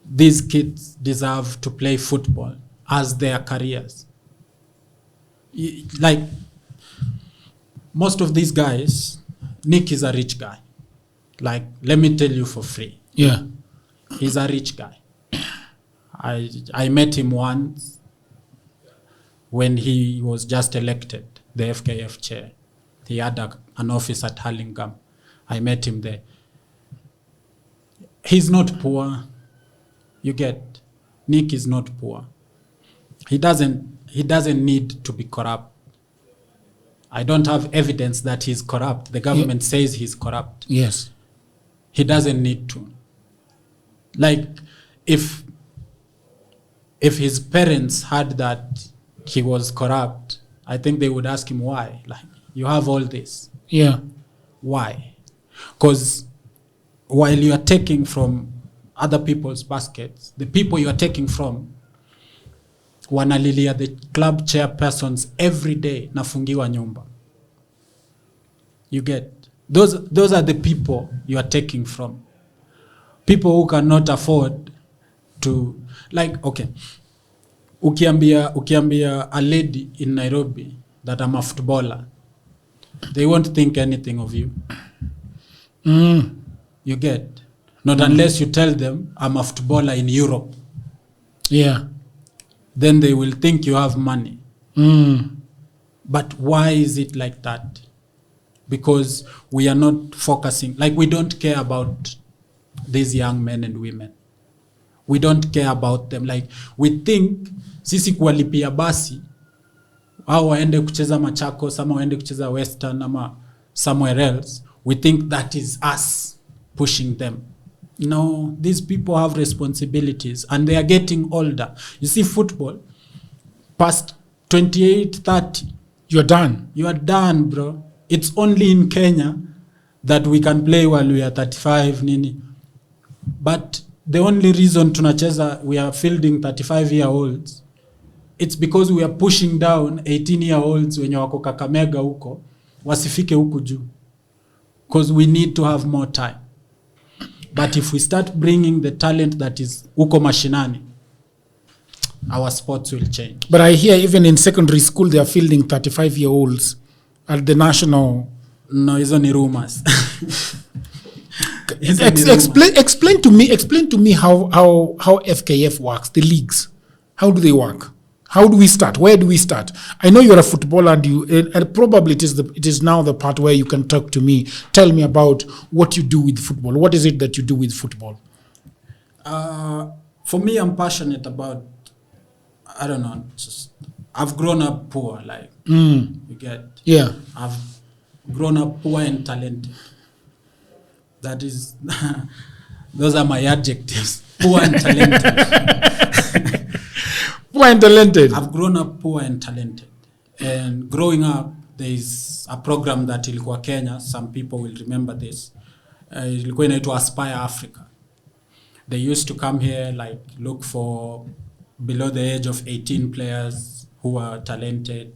these kids deserve to play football as their careers. Like, most of these guys, Nick is a rich guy. Like, let me tell you for free. Yeah. He's a rich guy. I met him once when he was just elected, the FKF chair. He had an office at Hurlingham. I met him there. He's not poor. You get, Nick is not poor. He doesn't need to be corrupt I don't have evidence that he's corrupt. The government says he's corrupt. Yes. He doesn't need to. Like, if his parents heard that he was corrupt, I think they would ask him why. Like, you have all this. Yeah. Why? Because while you are taking from other people's baskets, the people you are taking from wanalilia the club chairpersons every day, nafungiwa nyumba. You get? Those are the people you are taking from. People who cannot afford to, like, okay, ukiambia a lady in Nairobi that I'm a footballer, they won't think anything of you. You get? Not unless you tell them I'm a footballer in Europe. Yeah. Then they will think you have money. But why is it like that? Because we are not focusing, like, we don't care about these young men and women. We don't care about them. Like, we think sisi kuwalipia basi au waende kucheza Machakos ama waende kucheza Western ama somewhere else, we think that is us pushing them. No, these people have responsibilities and they are getting older. You see, football, past 28, 30, you're done. You are done, bro. It's only in Kenya that we can play while we are 35, nini. But the only reason tunacheza, we are fielding 35-year-olds, it's because we are pushing down 18-year-olds wenye wako Kakamega huko, wasifike huku juu. Because we need to have more time. But if we start bringing the talent that is huko mashinani, our sports will change. But I hear even in secondary school they are fielding 35-year-olds at the national. No, hizo ni rumors. Explain to me how FKF works, the leagues. How do they work? How do we start? Where do we start? I know you're a footballer, and probably it is now the part where you can talk to me. Tell me about what you do with football. What is it that you do with football? For me, I'm passionate about, I don't know, I've grown up poor, like, you get? Yeah. I've grown up poor and talented. That is, those are my adjectives. Poor and talented. Poor and talented. I've grown up poor and talented. And growing up, there is a program that ilikuwa Kenya. Some people will remember this. Ilikuwa inaitwa Aspire Africa. They used to come here, like, look for below the age of 18 players who are talented,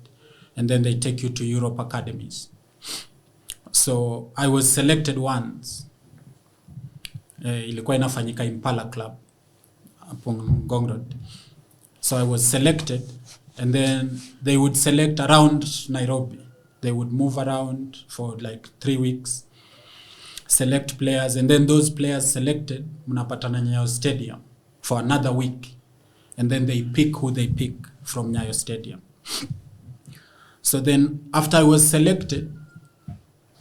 and then they take you to Europe academies. So I was selected once. Ilikuwa inafanyika Impala Club upon Ngong Road. So I was selected, and then they would select around Nairobi. They would move around for like 3 weeks, select players, and then those players selected, mnapatana Nyayo Stadium for another week. And then they pick who they pick from Nyayo Stadium. So then after I was selected,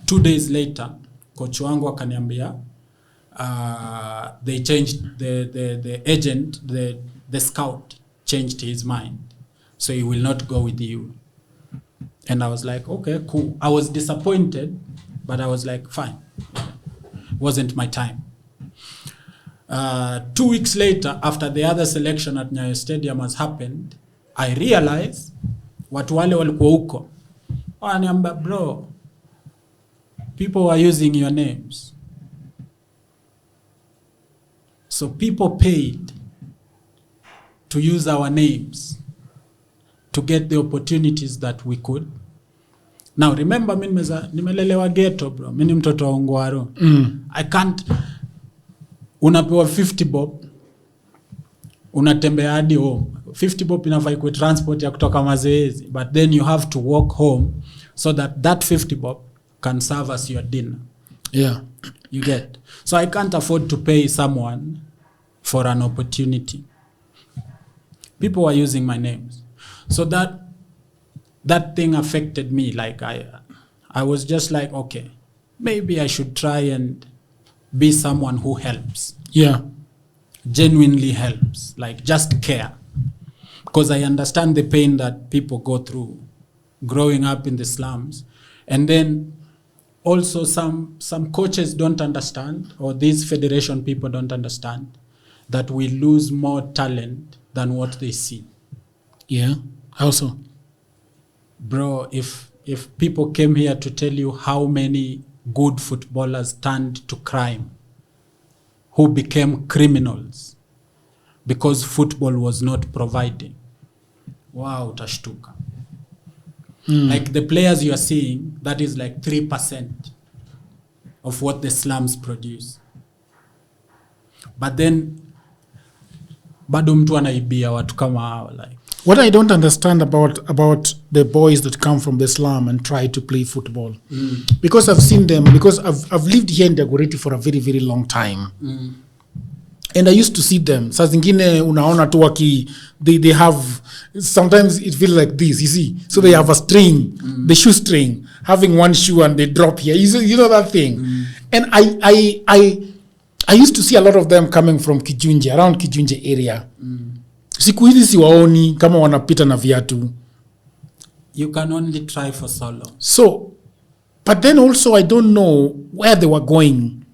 2 days later, coach wangu akaniambia, they changed the agent, the scout changed his mind. So he will not go with you. And I was like, okay, cool. I was disappointed, but I was like, fine. Wasn't my time. 2 weeks later, after the other selection at Nyayo Stadium has happened, I realized watu wale walikuwa huko. Waniambia, bro, people were using your names. So people paid to use our names to get the opportunities that we could. Now remember, mimi nimelelewa ghetto, bro. Mimi mtoto wa Ongwaro. I can't. Unapewa 50 bob, unatembea hadi home. 50 bob inafai kwa transport ya kutoka mazoezi, but then you have to walk home so that 50 bob can serve as your dinner. Yeah. You get? So I can't afford to pay someone for an opportunity. People were using my names. So that thing affected me. Like I was just like, okay, maybe I should try and be someone who helps. Yeah. Genuinely helps. Like, just care. Because I understand the pain that people go through growing up in the slums. And then also some coaches don't understand, or these federation people don't understand, that we lose more talent than what they see. Yeah, how so? Bro, if people came here to tell you how many good footballers turned to crime, who became criminals because football was not providing, wow, utashtuka. Like the players you are seeing, that is like 3% of what the slums produce. But then bado mtu anaibia watu kama hao, like. What I don't understand about the boys that come from the slum and try to play football, because I've seen them, because I've lived here in Dagoretti for a very, very long time. And I used to see them. Saa zingine unaona tu they have, sometimes it feels like this, you see. So they have a string, the shoestring, having one shoe and they drop here. You know that thing. And I used to see a lot of them coming from Kijunje, around Kijunje area. Siku hizi siwaoni kama wanapita na viatu. You can only try for so long. So, but then also I don't know where they were going.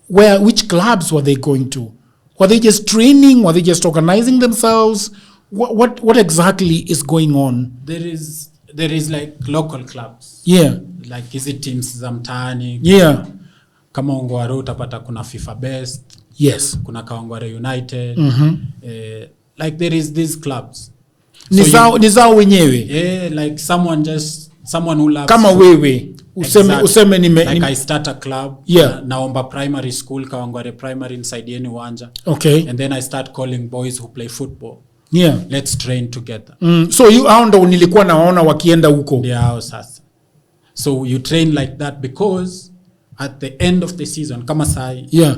Which clubs were they going to? Were they just training? Were they just organizing themselves? What exactly is going on? There is like local clubs. Yeah. Like hizi teams za mtaani. Yeah. Kama Ongware utapata kuna FIFA Best. Yes. Kuna Kawangware United. Like there is these clubs. Nizao wenyewe. Yeah, like someone who loves. Kama wewe. Useme like I start a club. Yeah. Naomba primary school, Kawangware Primary inside yeni uwanja. Okay. And then I start calling boys who play football. Yeah. Let's train together. So you hao ndo nilikuwa naona wakienda huko. Ndio sasa. So you train like that because at the end of the season, kama sai. Yeah.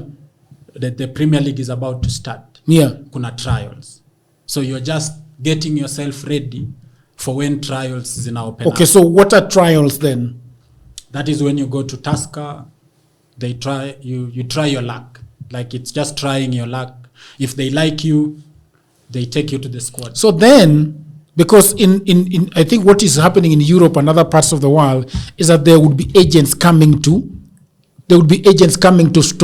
The Premier League is about to start. Yeah. Kuna trials. So you're just getting yourself ready for when trials zina open up. Okay, so what are trials then? That is when you go to Tusker, they try you try your luck. Like it's just trying your luck. If they like you, they take you to the squad. So then, because in I think what is happening in Europe and other parts of the world is that there would be agents coming to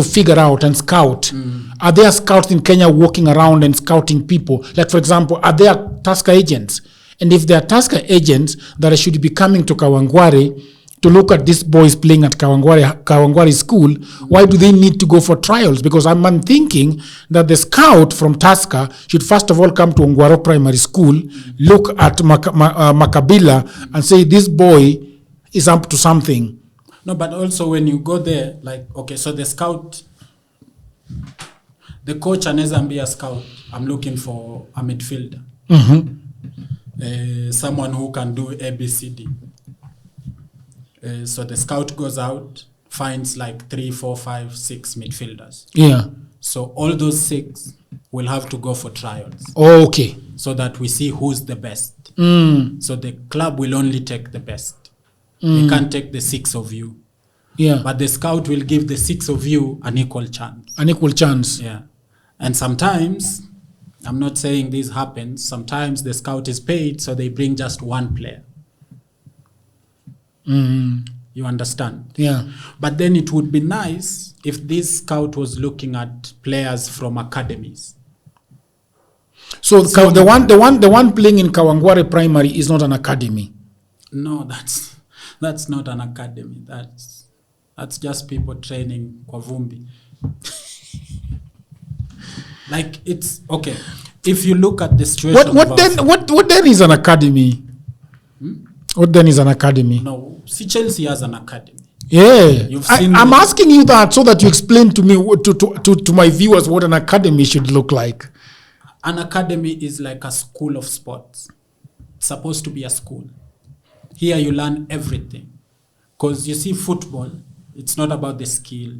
figure out and scout. Are there scouts in Kenya walking around and scouting people? Like, for example, are there Tusker agents? And if there are Tusker agents that should be coming to Kawangware to look at these boys playing at Kawangware school, why do they need to go for trials? Because I'm thinking that the scout from Tusker should first of all come to Ongwaro Primary School, look at Makabila and say, this boy is up to something. No, but also when you go there, like, okay, so the coach anaweza be a scout. I'm looking for a midfielder. Someone who can do ABCD. So the scout goes out, finds like 3, 4, 5, 6 midfielders. Yeah. So all those 6 will have to go for trials. Oh, okay. So that we see who's the best. So the club will only take the best. They can't take the 6 of you. Yeah. But the scout will give the 6 of you an equal chance. An equal chance. Yeah. And sometimes, I'm not saying this happens, sometimes the scout is paid, so they bring just one player. You understand? Yeah. But then it would be nice if this scout was looking at players from academies. So the one playing in Kawangware Primary is not an academy. No, that's not an academy. That's just people training kwa vumbi. Like it's okay. If you look at the situation, what then is an academy? What then is an academy? No, see, Chelsea has an academy. Yeah, I'm asking you that so that you explain to me to my viewers what an academy should look like. An academy is like a school of sports. It's supposed to be a school. Here you learn everything. Because you see, football, it's not about the skill.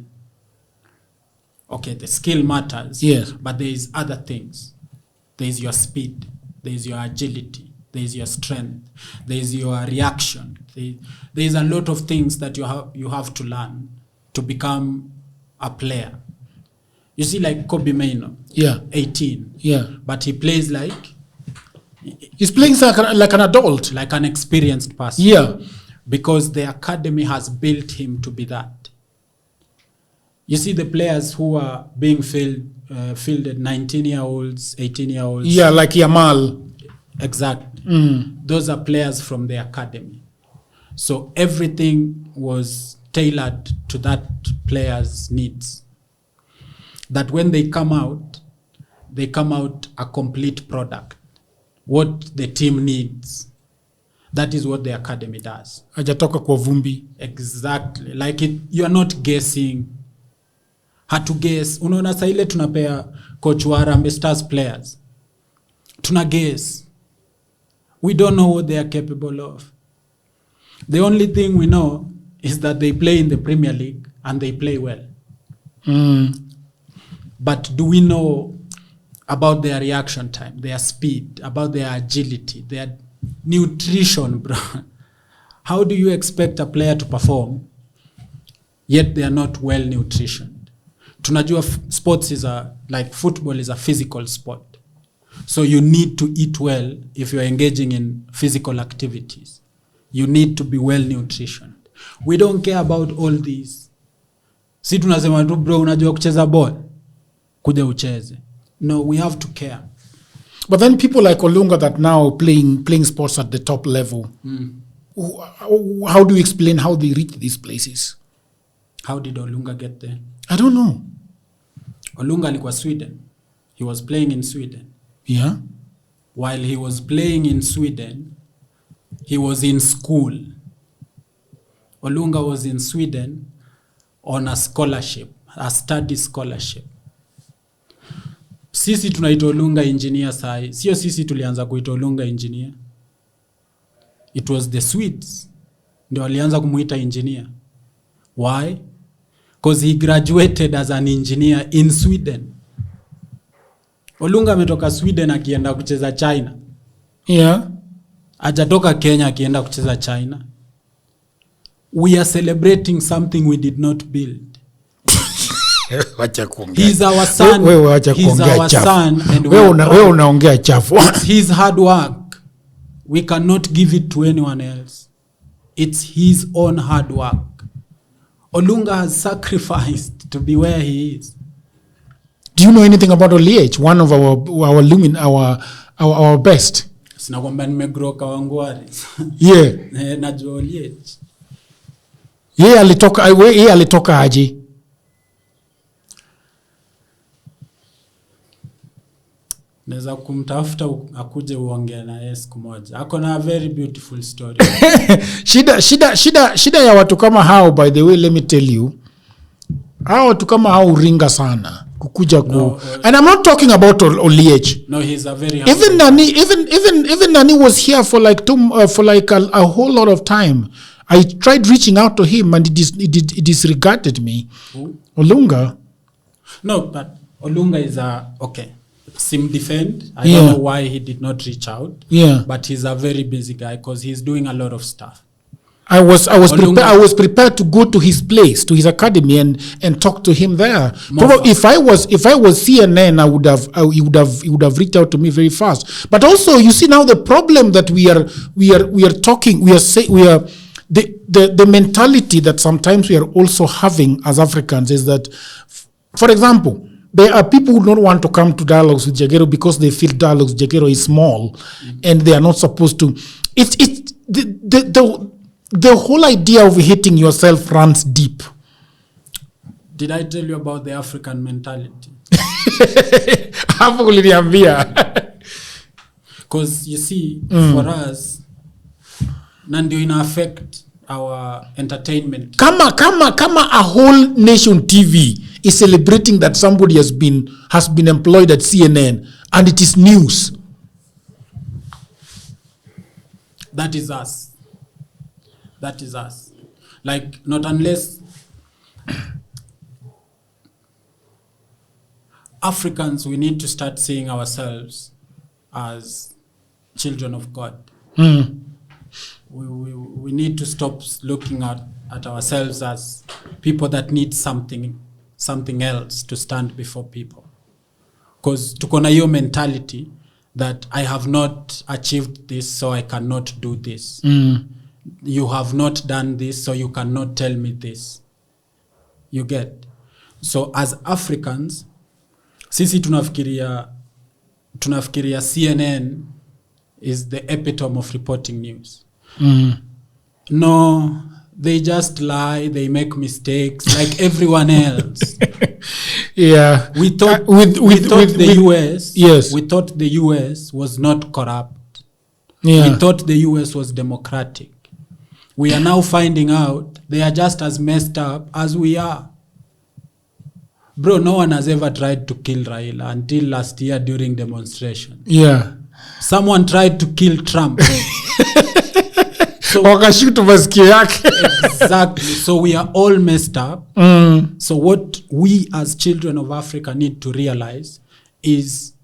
Okay, the skill matters. Yes. But there is other things. There is your speed. There is your agility. There is your strength. There is your reaction. There is a lot of things that you have to learn to become a player. You see, like Kobe Maino. Yeah. 18. Yeah. But he plays like He's playing like an adult. Like an experienced person. Yeah. Because the academy has built him to be that. You see the players who are being fielded, 19-year-olds, 18-year-olds. Yeah, like Yamal. Exactly. Those are players from the academy. So everything was tailored to that player's needs. That when they come out a complete product. What the team needs. That is what the academy does. Hajatoka kwa vumbi. Exactly. Like you are not guessing. Hatu guess. Unaona saa ile tunapea coach wa Harambee Stars players. Tuna guess. We don't know what they are capable of. The only thing we know is that they play in the Premier League and they play well. But do we know about their reaction time, their speed, about their agility, their nutrition, bro? How do you expect a player to perform, yet they are not well nutritioned? Tunajua sports like football is a physical sport. So you need to eat well if you're engaging in physical activities. You need to be well nutritioned. We don't care about all these. Si tunasema tu bro unajua kucheza ball, kuja ucheze. No, we have to care. But then people like Olunga that now playing sports at the top level, how do you explain how they reach these places? How did Olunga get there? I don't know. Olunga alikuwa Sweden. He was playing in Sweden. Yeah. While he was playing in Sweden, he was in school. Olunga was in Sweden on a scholarship, a study scholarship. Sisi tunaita Olunga engineer sai. Sio sisi tulianza kuita Olunga engineer. It was the Swedes ndio walianza kumuita engineer. Why? Because he graduated as an engineer in Sweden. Olunga ametoka Sweden akienda kucheza China. Yeah. Hajatoka Kenya akienda kucheza China. We are celebrating something we did not build. He's our son. He's our son and wewe unaongea chafu. It's his hard work. We cannot give it to anyone else. It's his own hard work. Olunga has sacrificed to be where he is. Do you know anything about Oliech, one of our best? Sinakwambia nimegroka Wangwari. Yeah. Najua Oliech. Yeye alitoka aje? Naweza kumtafuta akuje uongee na yeye siku moja. Ako na a very beautiful story. shida ya watu kama hao, by the way, let me tell you. Hao watu kama hao ringa sana kukuja and I'm not talking about Oliech. No, he's a very even Nani was here for like a whole lot of time. I tried reaching out to him and he disregarded me. Who? Olunga. No, but Olunga is okay. Sim defend. I don't know why he did not reach out. Yeah. But he's a very busy guy because he's doing a lot of stuff. I was prepared to go to his place, to his academy, and talk to him there. Probably if I was CNN, he would have reached out to me very fast. But also, you see now the problem that we are the mentality that sometimes we are also having as Africans is that, for example, there are people who don't want to come to dialogues with Jagero because they feel dialogues with Jagero is small, and they are not supposed to. It's the whole idea of hating yourself runs deep. Did I tell you about the African mentality? Hapo uliniambia. Because you see, for us, ndio ina affect our entertainment. Kama a whole nation TV is celebrating that somebody has been employed at CNN and it is news. That is us. That is us. Like, not unless Africans, we need to start seeing ourselves as children of God. We need to stop looking at ourselves as people that need something else to stand before people. Because tuko na hiyo mentality that I have not achieved this, so I cannot do this. You have not done this, so you cannot tell me this. You get? So as Africans, sisi tunafikiria CNN is the epitome of reporting news. No, they just lie, they make mistakes like everyone else. Yeah. We thought the US, yes. We thought the US was not corrupt. Yeah. We thought the US was democratic. We are now finding out they are just as messed up as we are. Bro, no one has ever tried to kill Raila until last year during demonstration. Yeah. Someone tried to kill Trump. So, exactly. So we are all messed up. So what we as children of Africa need to realize is,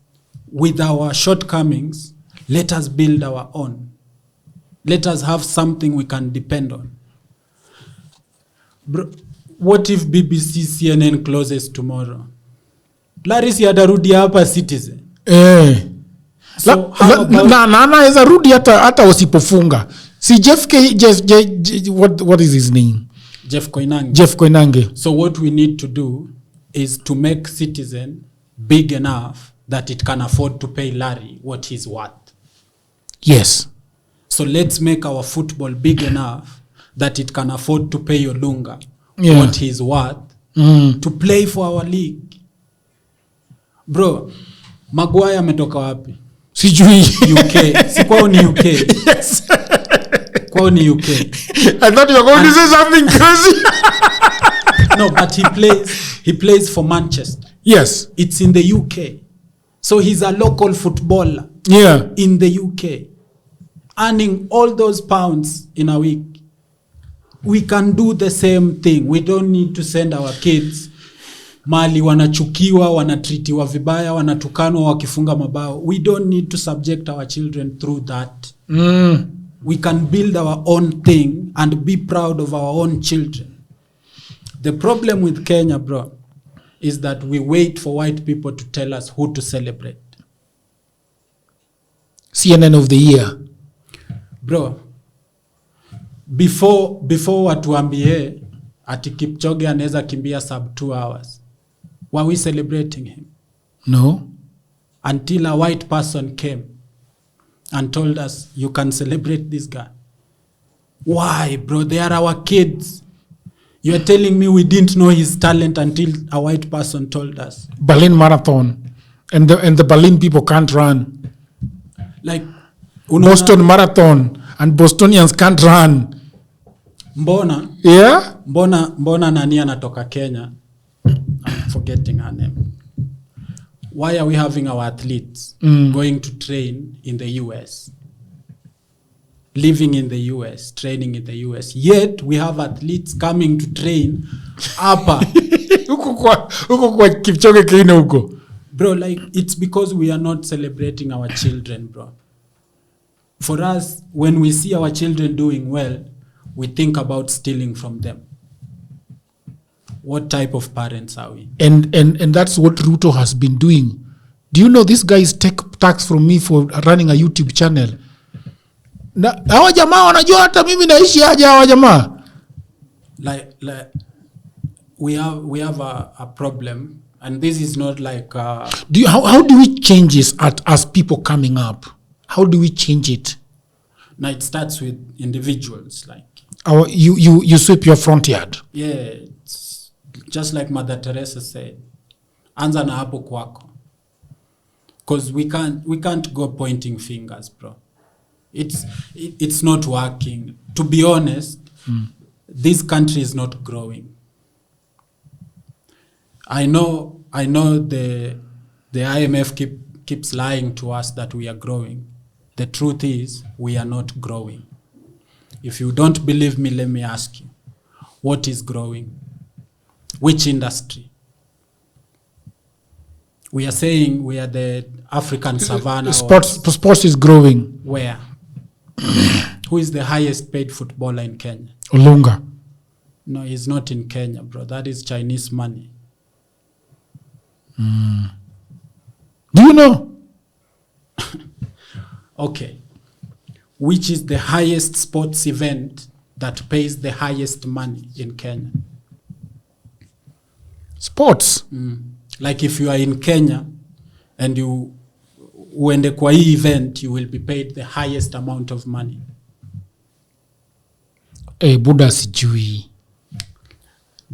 with our shortcomings, let us build our own. Let us have something we can depend on. Bro, what if BBC CNN closes tomorrow? Larisi atarudi hapa Citizen. So anaweza rudi hata wasipofunga. See Jeff what is his name? Jeff Koinange. Jeff Koinange. So what we need to do is to make Citizen big enough that it can afford to pay Larry what he's worth. Yes. So let's make our football big enough that it can afford to pay Olunga what he's worth to play for our league. Bro, Maguire ametoka wapi? Sijui. UK. Si kwao ni UK. Yes. Kwao ni UK. I thought you were going to say something crazy. No, but he plays for Manchester. Yes. It's in the UK. So he's a local footballer. Yeah. In the UK. Earning all those pounds in a week. We can do the same thing. We don't need to send our kids mali wanachukiwa, wanatritiwa vibaya, wanatukanwa wakifunga mabao. We don't need to subject our children through that. We can build our own thing and be proud of our own children. The problem with Kenya, bro, is that we wait for white people to tell us who to celebrate. CNN of the year. Bro, before watuambie ati Kipchoge anaweza kimbia sub 2 hours, were we celebrating him? No. Until a white person came and told us, you can celebrate this guy. Why, bro? They are our kids. You're telling me we didn't know his talent until a white person told us. Berlin Marathon. And the Berlin people can't run. Like Boston Marathon. And Bostonians can't run. Mbona? Yeah? Mbona nani anatoka Kenya? I'm forgetting her name. Why are we having our athletes going to train in the US? Living in the US, training in the US. Yet we have athletes coming to train hapa. Huko kwa Kipchoge Keino huko. Bro, like, it's because we are not celebrating our children, bro. For us, when we see our children doing well, we think about stealing from them. What type of parents are we? And that's what Ruto has been doing. Do you know this guy is take tax from me for running a YouTube channel? Na hawa jamaa wanajua hata mimi naishi aje hawa jamaa. Like we have a problem, and this is not like how do we change this as people coming up? How do we change it? Now it starts with individuals, like you sweep your front yard. Yeah, it's just like Mother Teresa said, anza na hapo kwako. Because we can't go pointing fingers, bro. It's not working. To be honest, this country is not growing. I know the IMF keeps lying to us that we are growing. The truth is, we are not growing. If you don't believe me, let me ask you, what is growing? Which industry? We are saying we are the African savannah. Sports is growing. Where? Who is the highest paid footballer in Kenya? Olunga. No, he's not in Kenya, bro. That is Chinese money. Do you know? Okay. Which is the highest sports event that pays the highest money in Kenya? Sports? Like if you are in Kenya and you uende kwa hii event, you will be paid the highest amount of money. Buddha sijui.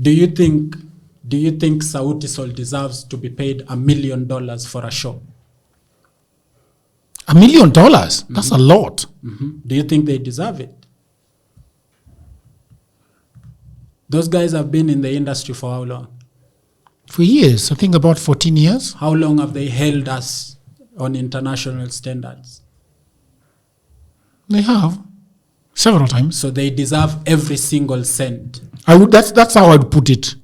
Do you think Sauti Sol deserves to be paid $1 million for a show? $1 million? That's a lot. Do you think they deserve it? Those guys have been in the industry for how long? For years. I think about 14 years. How long have they held us on international standards? They have. Several times. So they deserve every single cent. That's how I'd put it.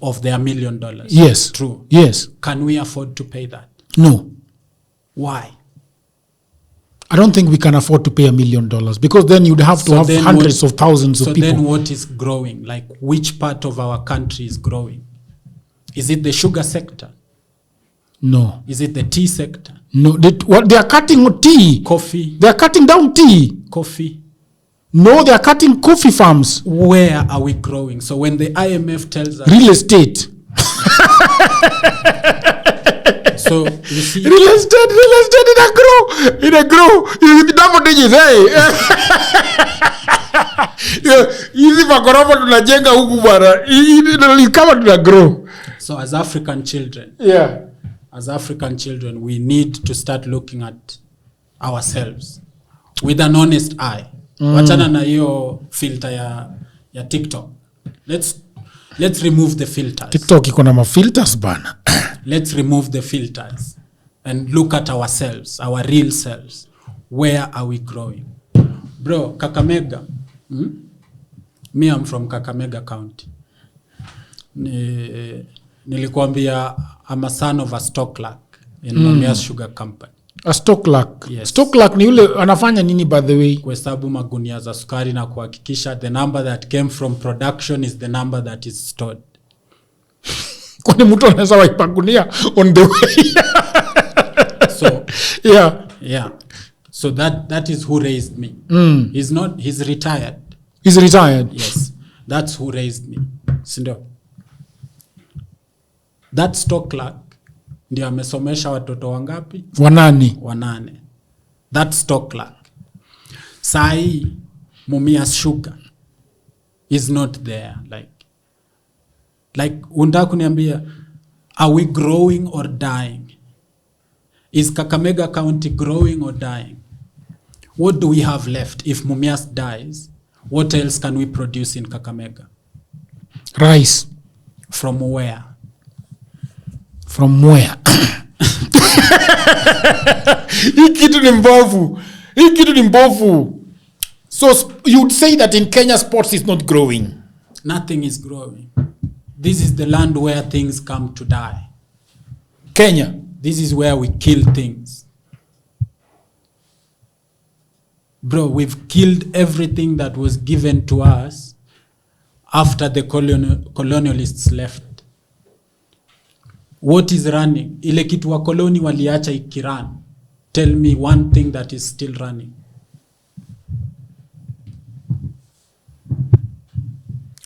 Of their $1 million. Yes. True. Yes. Can we afford to pay that? No. Why? I don't think we can afford to pay $1 million because then you'd have to have hundreds of thousands of people. So then what is growing? Like which part of our country is growing? Is it the sugar sector? No. Is it the tea sector? No. They are cutting tea. Coffee. They are cutting down tea. Coffee. No, they are cutting coffee farms. Where are we growing? So when the IMF tells us... Real estate. So you see... Real estate in a grow. In double digits, hey. Hizi magorofa tunajenga huku bwana. Kama tuna grow. So as African children... Yeah. As African children, we need to start looking at ourselves with an honest eye. Wachana na hiyo filter ya TikTok. Let's remove the filters. TikTok iko na filters bana. Let's remove the filters and look at ourselves, our real selves. Where are we growing? Bro, Kakamega. Me, I'm from Kakamega County. Nilikuambia I'm a son of a stock clerk in Mumias Sugar Company. A stock clerk. Yes. Stock clerk ni yule anafanya nini by the way? Kuhesabu magunia za sukari na kuhakikisha the number that came from production is the number that is stored. Kwani mtu anaweza waipagunia on the way? So yeah. So that is who raised me. He's retired. He's retired. Yes. That's who raised me. Sindo. That stock clerk ndio amesomesha watoto wangapi? 8. That stock clerk. Sai Mumias Sugar is not there. Like unataka kuniambia, are we growing or dying? Is Kakamega County growing or dying? What do we have left if Mumias dies? What else can we produce in Kakamega? Rice. From where? From where? Hii kitu ni mbovu. So you'd say that in Kenya sports is not growing. Nothing is growing. This is the land where things come to die. Kenya. This is where we kill things. Bro, we've killed everything that was given to us after the colonialists left. What is running? Ile kitu wa koloni waliacha ikiran. Tell me one thing that is still running.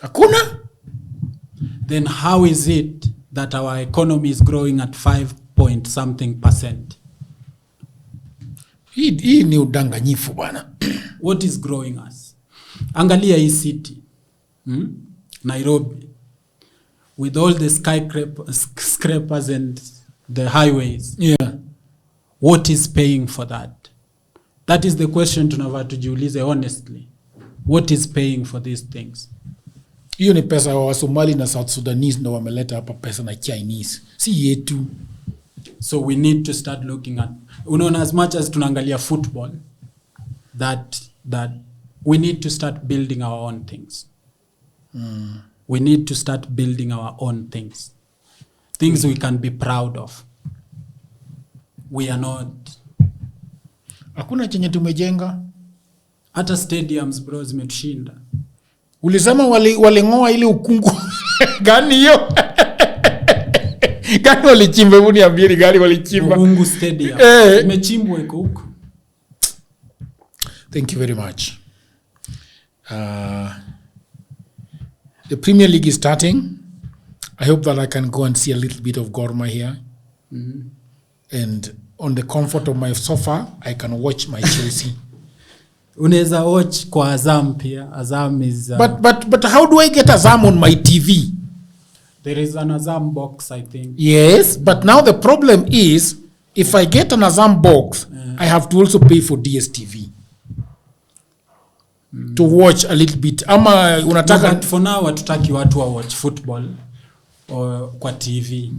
Hakuna? Then how is it that our economy is growing at 5.something%? Hii ni udanganyifu bwana. What is growing us? Angalia hii city. Nairobi. With all the skyscrapers and the highways. Yeah. What is paying for that? That is the question tunavaa tujiulize honestly. What is paying for these things? Hiyo ni pesa wa Somali na South Sudanese ndio wameleta hapa pesa na Chinese. Si yetu. So we need to start looking at, as much as tunaangalia football, that we need to start building our own things. We need to start building our own things. Things we can be proud of. We are not. Hakuna chenye tumejenga. Hata stadiums bro zimetushinda. Ulisema walingoa ile ukungu. Gani hiyo? Gani walichimba, hebu niambie ni gani walichimba? Mungu Stadium. Imechimbwa iko huko. Thank you very much. The Premier League is starting. I hope that I can go and see a little bit of Gor Mahia. And on the comfort of my sofa, I can watch my Chelsea. Unaweza watch kwa Azam pia. Azam is... But how do I get Azam on my TV? There is an Azam box, I think. Yes, but now the problem is, if I get an Azam box, I have to also pay for DSTV. To watch a little bit. Ama unataka... No, but for now, hatutaki watu wa watch football or kwa TV.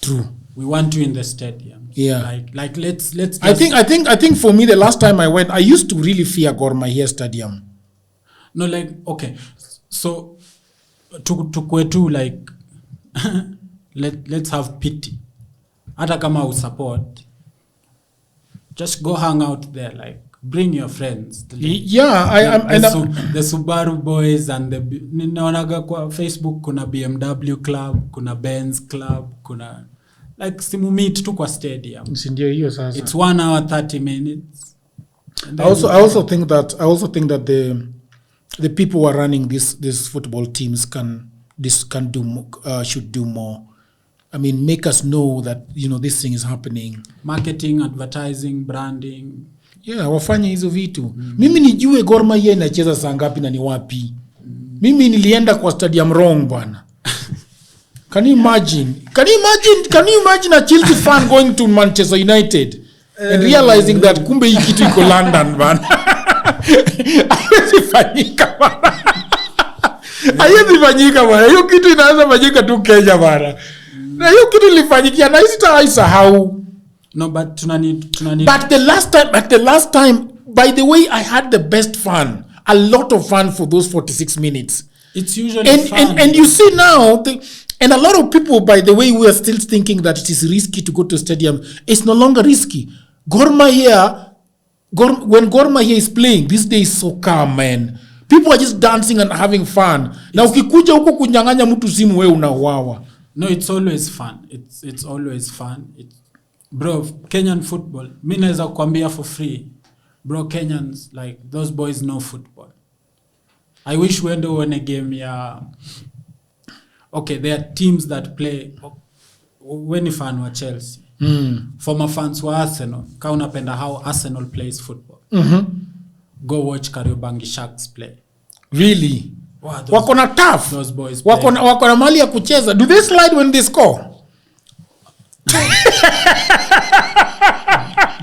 True. We want you in the stadium. Yeah. Like let's just... I think for me, the last time I went, I used to really fear Gor Mahia Stadium. No, like, okay. So, to like, let's have pity. Hata kama usupport, just go hang out there, like, bring your friends. The Subaru boys and the... Ninaonaga kwa Facebook, kuna BMW club, kuna Benz club, kuna... Like, simu meet tu kwa stadium. Sindio hiyo sasa. It's 1 hour, 30 minutes. I also think that the people who are running these football teams should do more. I mean, make us know that, you know, this thing is happening. Marketing, advertising, branding. Yeah, wafanye hizo vitu. Mimi nijue Gor Mahia inacheza saa ngapi na ni wapi. Mimi nilienda kwa stadium wrong bwana. Can you imagine a Chelsea fan going to Manchester United and realizing that kumbe hii kitu iko London bana. Haiwezi fanyika bana. Hiyo kitu inaweza fanyika tu Kenya bana. Na hiyo kitu ilifanyikia na sitaisahau. No, but tunani. But the last time, by the way, I had the best fun. A lot of fun for those 46 minutes. It's usually fun. And you see now, and a lot of people, by the way, we are still thinking that it is risky to go to a stadium. It's no longer risky. When Gor Mahia is playing, this day is so calm, man. People are just dancing and having fun. Na ukikuja huko kunyang'anya mtu simu wewe unauawa. No, it's always fun. It's always fun. Bro, Kenyan football, mimi naweza kukwambia for free. Bro, Kenyans, like, those boys know football. I wish we do a game, yeah. Okay, there are teams that play. When you fan wa Chelsea, former fans wa Arsenal, ka unapenda how Arsenal plays football. Go watch Kariobangi Sharks play. Really? Wow, wako na tough. Those boys wako na mali ya kucheza. Do they slide when they score?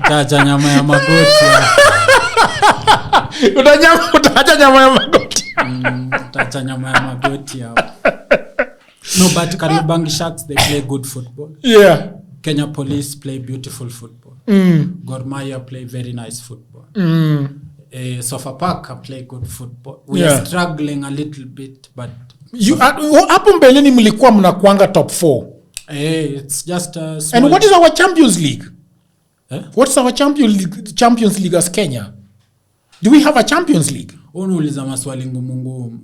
Taja nyama ya magoti. Utaja nyama ya magoti. Taja nyama ya magoti hapo. No, but Kariobangi Sharks, they play good football. Yeah. Kenya Police play beautiful football. Gor Mahia play very nice football. Sofapaka play good football. We are struggling a little bit, but... Hapo mbeleni mlikuwa mnakuanga top 4. It's just a small... And what is our Champions League? What's our Champions League as Kenya? Do we have a Champions League? Unauliza maswali ngumu.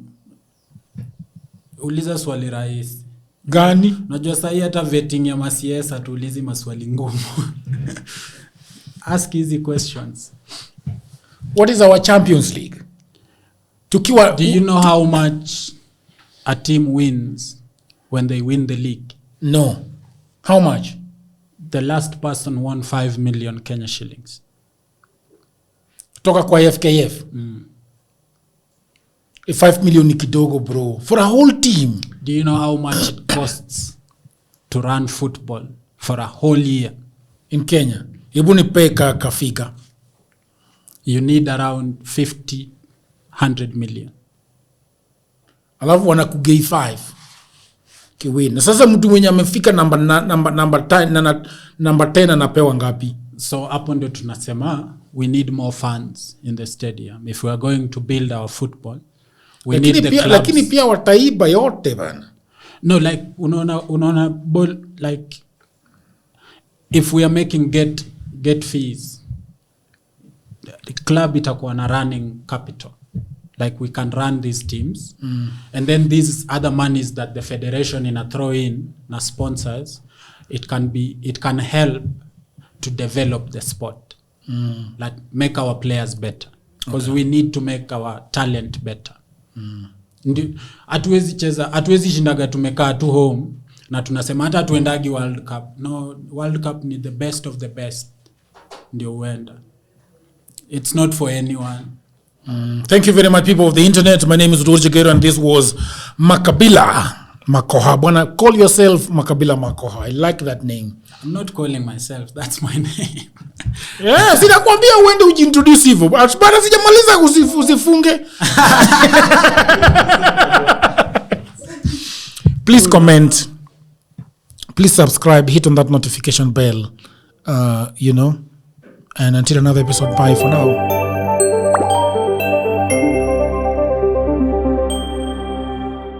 Uliza swali rahisi. Gani? Unajua sasa hata vetting ya masiesa tuulizi maswali ngumu. Ask easy questions. What is our Champions League? Do you know how much a team wins when they win the league? No. How much? The last person won 5 million Kenya shillings. Toka kwa FKF. 5 million ni kidogo, bro. For a whole team. Do you know how much it costs to run football for a whole year? In Kenya. Hebu nipe kafika. You need around 100 million. Alafu wanakugei 5. Kiwin. Na sasa mtu mwenye amefika number 10 anapewa ngapi? So hapo ndio tunasema we need more fans in the stadium. If we are going to build our football, we need the clubs. Lakini pia wataiba yote bana. No, like unaona ball, like if we are making get fees, the club itakuwa na running capital. like we can run these teams, and then these other monies that the federation throw in na sponsors, it can help to develop the sport, like make our players better, because we need to make our talent better. Hatuwezi shindaga tumekaa tu home na tunasema hata tuendagi World Cup. No, World Cup ni the best of the best ndio uenda. It's not for anyone. Thank you very much, people of the internet. My name is Roger Gero, and this was Makabila Makokha. Bwana, call yourself Makabila Makokha. I like that name. I'm not calling myself. That's my name. Yeah, sinakwambia uende ujiintroduce hivyo. Bana sijamaliza usifunge. Please comment. Please subscribe. Hit on that notification bell. And until another episode, bye for now.